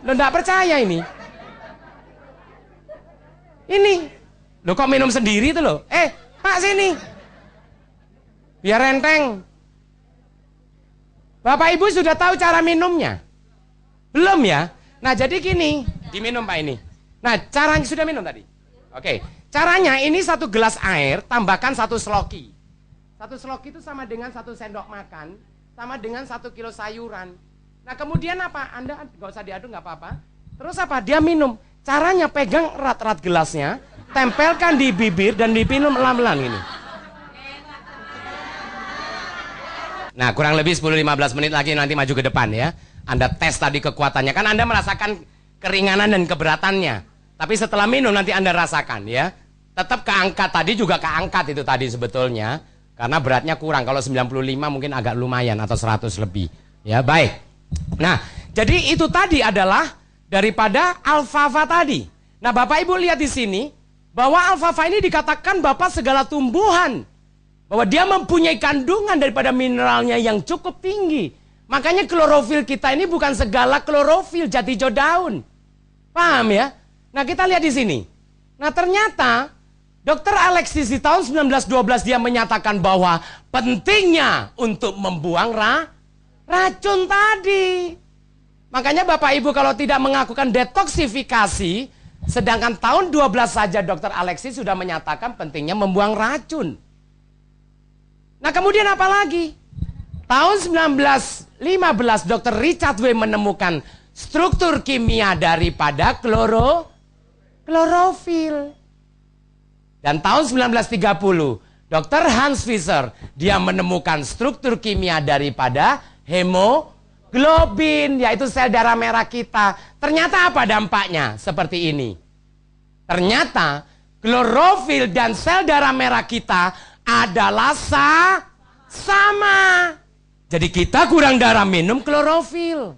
nggak percaya ini? Ini, lo kok minum sendiri tuh lo? Pak sini, biar enteng. Bapak Ibu sudah tahu cara minumnya? Belum ya? Nah jadi gini, diminum Pak ini. Nah caranya sudah minum tadi? Oke, caranya ini 1 gelas air, tambahkan 1 sloki. 1 sloki itu sama dengan 1 sendok makan, sama dengan 1 kilo sayuran. Nah kemudian apa? Anda nggak usah diaduk, nggak apa-apa. Terus apa? Dia minum. Caranya pegang erat-erat gelasnya, tempelkan di bibir dan diminum pelan-pelan ini. Nah kurang lebih 10-15 menit lagi nanti maju ke depan ya. Anda tes tadi kekuatannya, kan Anda merasakan keringanan dan keberatannya. Tapi setelah minum nanti Anda rasakan ya. Tetap keangkat, tadi juga keangkat itu tadi sebetulnya. Karena beratnya kurang, kalau 95 mungkin agak lumayan atau 100 lebih. Ya baik. Nah jadi itu tadi adalah daripada alfalfa tadi. Nah Bapak Ibu lihat di sini, bahwa alfalfa ini dikatakan Bapak segala tumbuhan. Bahwa dia mempunyai kandungan daripada mineralnya yang cukup tinggi. Makanya klorofil kita ini bukan segala klorofil jati hijau daun. Paham ya? Nah kita lihat di sini. Nah ternyata Dr. Alexis di tahun 1912 dia menyatakan bahwa pentingnya untuk membuang racun tadi. Makanya Bapak Ibu kalau tidak mengakukan detoksifikasi, sedangkan tahun 12 saja Dr. Alexis sudah menyatakan pentingnya membuang racun. Nah kemudian apa lagi? Tahun 1915 Dr. Richard W. menemukan struktur kimia daripada klorofil. Dan tahun 1930 Dr. Hans Fischer dia menemukan struktur kimia daripada hemoglobin, yaitu sel darah merah kita. Ternyata apa dampaknya? Seperti ini. Ternyata klorofil dan sel darah merah kita adalah sama. Jadi kita kurang darah minum klorofil.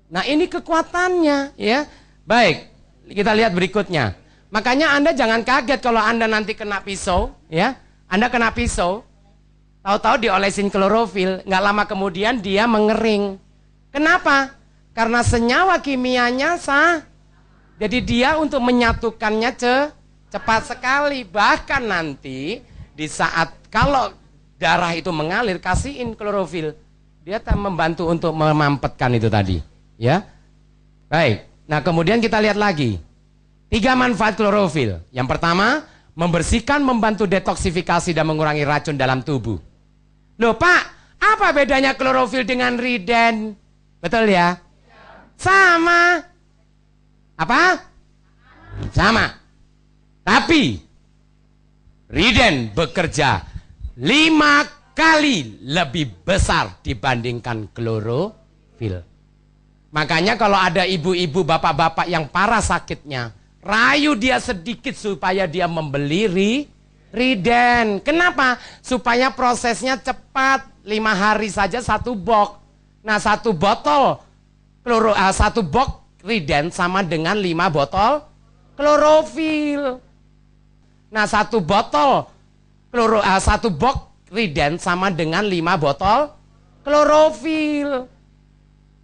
Nah ini kekuatannya ya. Baik, kita lihat berikutnya. Makanya Anda jangan kaget kalau Anda nanti kena pisau ya. Anda kena pisau, tahu-tahu diolesin klorofil, nggak lama kemudian dia mengering. Kenapa? Karena senyawa kimianya jadi dia untuk menyatukannya cepat sekali. Bahkan nanti di saat kalau darah itu mengalir, kasihin klorofil, dia membantu untuk memampetkan itu tadi ya. Baik, nah kemudian kita lihat lagi 3 manfaat klorofil. Yang pertama, membersihkan, membantu detoksifikasi dan mengurangi racun dalam tubuh. Loh Pak, apa bedanya klorofil dengan riden? Betul ya? Sama. Apa? Sama. Tapi riden bekerja 5 kali lebih besar dibandingkan klorofil. Makanya kalau ada ibu-ibu, bapak-bapak yang parah sakitnya, rayu dia sedikit supaya dia membeli riden. Kenapa? Supaya prosesnya cepat. 5 hari saja 1 box. Nah 1 botol 1 box riden sama dengan 5 botol klorofil. Nah 1 botol 1 box riden sama dengan 5 botol klorofil.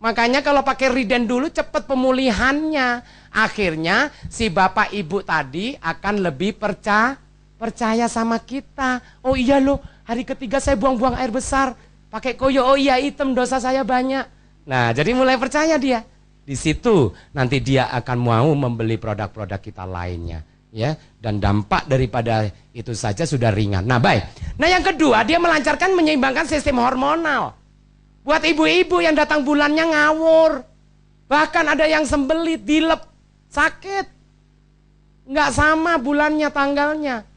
Makanya kalau pakai riden dulu cepat pemulihannya. Akhirnya si bapak ibu tadi akan lebih percaya sama kita. Oh iya loh, hari ketiga saya buang-buang air besar pakai koyo. Oh iya, hitam, dosa saya banyak. Nah jadi mulai percaya dia. Di situ nanti dia akan mau membeli produk-produk kita lainnya. Ya, dan dampak daripada itu saja sudah ringan. Nah baik. Nah yang kedua, dia melancarkan, menyeimbangkan sistem hormonal. Buat ibu-ibu yang datang bulannya ngawur, bahkan ada yang sembelit, dilep, sakit, nggak sama bulannya, tanggalnya.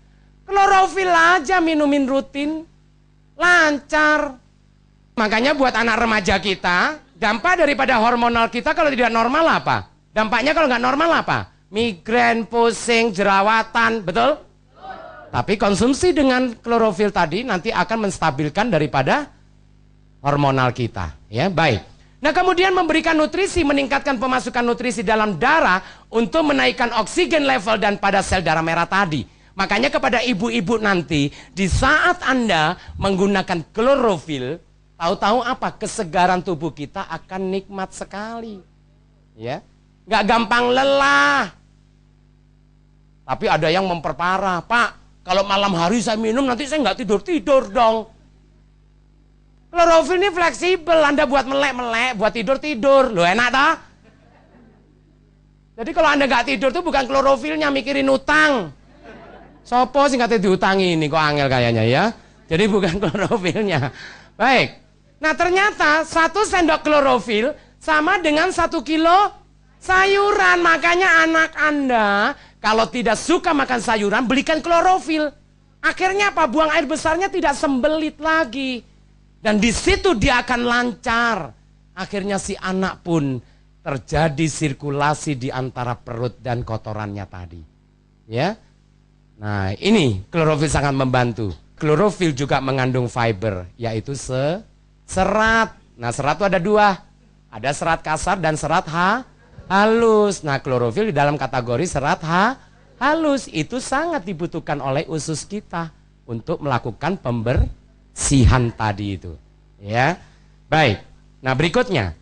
Klorofil aja minumin rutin, lancar. Makanya buat anak remaja kita, dampak daripada hormonal kita kalau tidak normal apa? Dampaknya kalau nggak normal apa? Migrain, pusing, jerawatan, betul? Tapi konsumsi dengan klorofil tadi nanti akan menstabilkan daripada hormonal kita, ya baik. Nah kemudian memberikan nutrisi, meningkatkan pemasukan nutrisi dalam darah untuk menaikkan oksigen level dan pada sel darah merah tadi. Makanya kepada ibu-ibu nanti di saat Anda menggunakan klorofil, tahu-tahu apa? Kesegaran tubuh kita akan nikmat sekali, ya, nggak gampang lelah. Tapi ada yang memperparah, Pak, kalau malam hari saya minum nanti saya nggak tidur-tidur dong. Klorofil ini fleksibel, Anda buat melek-melek, buat tidur-tidur. Loh enak tak? Jadi kalau Anda nggak tidur tuh bukan klorofilnya, mikirin utang. Sopo sih katanya diutangi ini, kok angel kayaknya ya. Jadi bukan klorofilnya. Baik. Nah ternyata 1 sendok klorofil sama dengan 1 kilo sayuran. Makanya anak Anda kalau tidak suka makan sayuran, belikan klorofil. Akhirnya apa? Buang air besarnya tidak sembelit lagi. Dan di situ dia akan lancar. Akhirnya si anak pun terjadi sirkulasi di antara perut dan kotorannya tadi. Ya. Nah, ini klorofil sangat membantu. Klorofil juga mengandung fiber, yaitu serat. Nah, serat itu ada 2. Ada serat kasar dan serat halus. Nah, klorofil di dalam kategori serat halus itu sangat dibutuhkan oleh usus kita untuk melakukan pembersihan tadi itu. Ya. Baik. Nah, berikutnya.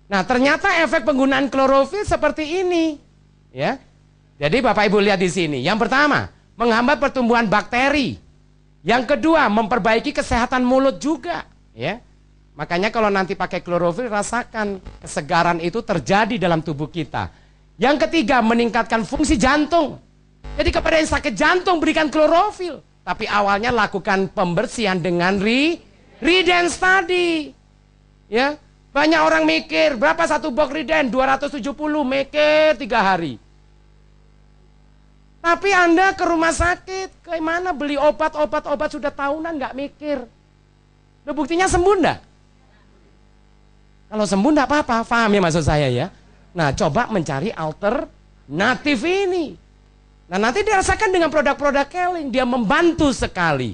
Nah, ternyata efek penggunaan klorofil seperti ini. Ya. Jadi Bapak Ibu lihat di sini. Yang pertama, menghambat pertumbuhan bakteri. Yang kedua, memperbaiki kesehatan mulut juga, ya. Makanya kalau nanti pakai klorofil, rasakan kesegaran itu terjadi dalam tubuh kita. Yang ketiga, meningkatkan fungsi jantung. Jadi kepada yang sakit jantung berikan klorofil. Tapi awalnya lakukan pembersihan dengan Ridens tadi. Ya, banyak orang mikir, berapa 1 box Ridens? 270, mikir 3 hari. Tapi Anda ke rumah sakit, ke mana beli obat sudah tahunan nggak mikir. Udah buktinya sembuh enggak? Kalau sembuh enggak apa-apa, paham ya maksud saya ya? Nah, coba mencari alternatif ini. Nah, nanti dirasakan dengan produk-produk Keling, dia membantu sekali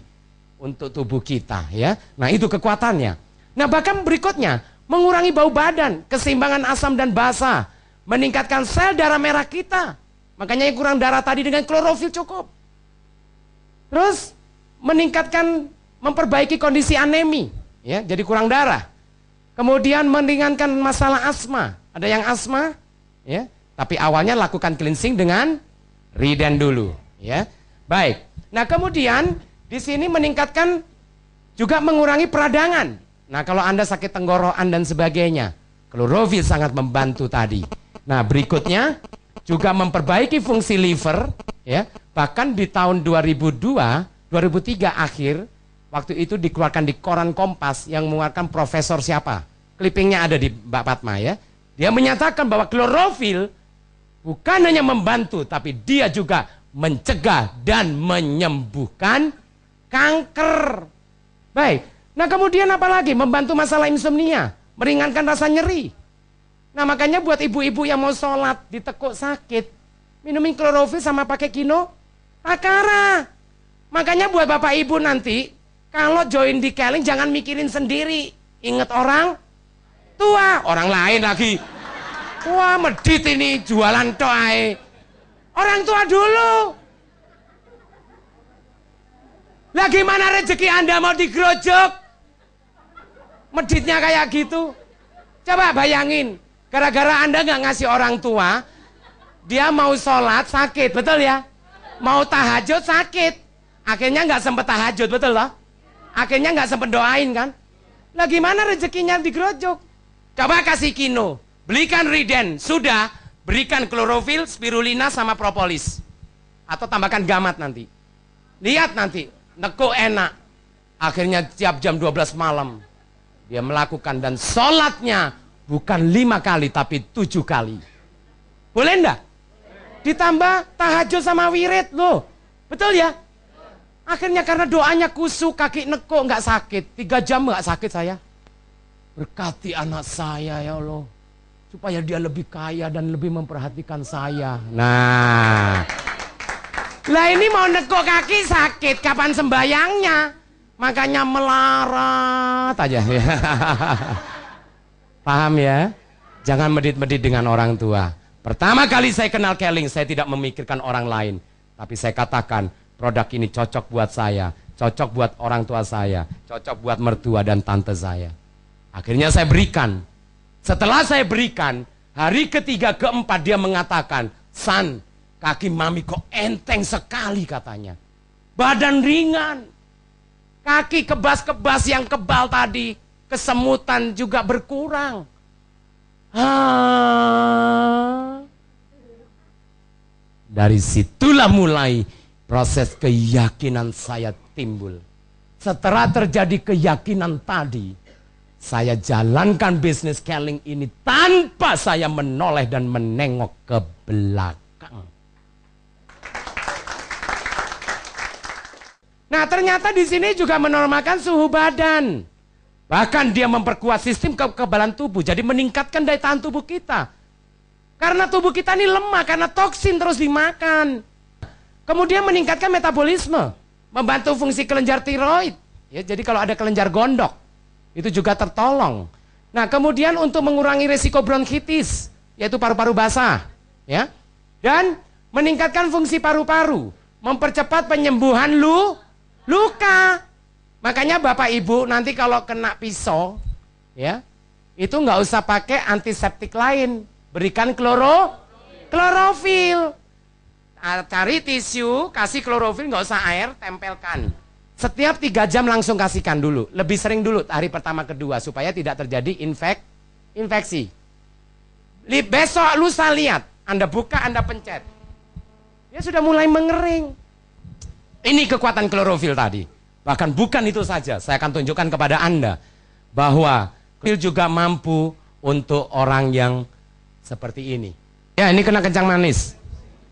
untuk tubuh kita ya. Nah, itu kekuatannya. Nah, bahkan berikutnya, mengurangi bau badan, keseimbangan asam dan basa, meningkatkan sel darah merah kita. Makanya yang kurang darah tadi dengan klorofil cukup. Terus meningkatkan, memperbaiki kondisi anemi, ya, jadi kurang darah. Kemudian meringankan masalah asma. Ada yang asma, ya, tapi awalnya lakukan cleansing dengan Ridens dulu, ya. Baik. Nah, kemudian di sini meningkatkan juga mengurangi peradangan. Nah, kalau Anda sakit tenggorokan dan sebagainya, klorofil sangat membantu tadi. Nah, berikutnya juga memperbaiki fungsi liver, ya. Bahkan di tahun 2003 akhir, waktu itu dikeluarkan di koran Kompas yang mengeluarkan profesor siapa? Clippingnya ada di Mbak Fatma ya. Dia menyatakan bahwa klorofil bukan hanya membantu, tapi dia juga mencegah dan menyembuhkan kanker. Baik. Nah, kemudian apa lagi? Membantu masalah insomnia, meringankan rasa nyeri. Nah, makanya buat ibu-ibu yang mau sholat ditekuk sakit, minumin klorofil sama pakai kino takara. Makanya buat bapak ibu nanti, kalau join di Keling jangan mikirin sendiri. Ingat orang tua, orang lain lagi. Wah, medit ini jualan toai. Orang tua dulu. Lah gimana rezeki Anda mau digerojok? Meditnya kayak gitu. Coba bayangin, gara-gara Anda nggak ngasih orang tua, dia mau sholat sakit, betul ya? Mau tahajud sakit, akhirnya nggak sempet tahajud, betul loh? Akhirnya nggak sempet doain kan? Lah gimana rezekinya digerojok? Coba kasih kino, belikan Ridens, sudah, berikan klorofil, spirulina sama propolis, atau tambahkan gamat nanti. Lihat nanti, nekuk enak. Akhirnya tiap jam 12 malam dia melakukan, dan sholatnya bukan 5 kali tapi 7 kali. Boleh enggak? Ditambah tahajud sama wirid loh. Betul ya? Akhirnya karena doanya kusuk, kaki nekuk nggak sakit. 3 jam nggak sakit saya. Berkati anak saya ya Allah, supaya dia lebih kaya dan lebih memperhatikan saya. Nah, lah ini mau nekuk kaki sakit, kapan sembayangnya? Makanya melarat aja ya. Paham ya? Jangan medit-medit dengan orang tua. Pertama kali saya kenal Keling, saya tidak memikirkan orang lain, tapi saya katakan produk ini cocok buat saya, cocok buat orang tua saya, cocok buat mertua dan tante saya. Akhirnya saya berikan. Setelah saya berikan, hari ketiga keempat dia mengatakan, "San, kaki mami kok enteng sekali," katanya. Badan ringan. Kaki kebas-kebas yang kebal tadi, kesemutan juga berkurang. Dari situlah mulai proses keyakinan saya timbul. Setelah terjadi keyakinan tadi, saya jalankan bisnis Keling ini tanpa saya menoleh dan menengok ke belakang. Nah, ternyata di sini juga menormalkan suhu badan. Bahkan dia memperkuat sistem kekebalan tubuh, jadi meningkatkan daya tahan tubuh kita. Karena tubuh kita ini lemah, karena toksin terus dimakan. Kemudian meningkatkan metabolisme, membantu fungsi kelenjar tiroid. Ya, jadi kalau ada kelenjar gondok, itu juga tertolong. Nah, kemudian untuk mengurangi risiko bronkitis, yaitu paru-paru basah. Ya, dan meningkatkan fungsi paru-paru, mempercepat penyembuhan luka. Makanya Bapak Ibu nanti kalau kena pisau, ya, itu nggak usah pakai antiseptik lain, berikan klorofil. Cari tisu, kasih klorofil, nggak usah air, tempelkan. Setiap 3 jam langsung kasihkan dulu, lebih sering dulu hari pertama kedua supaya tidak terjadi infeksi. Besok lusa lihat, Anda buka, Anda pencet, dia sudah mulai mengering. Ini kekuatan klorofil tadi. Bahkan bukan itu saja, saya akan tunjukkan kepada Anda bahwa klorofil juga mampu untuk orang yang seperti ini. Ya, ini kena kencang manis.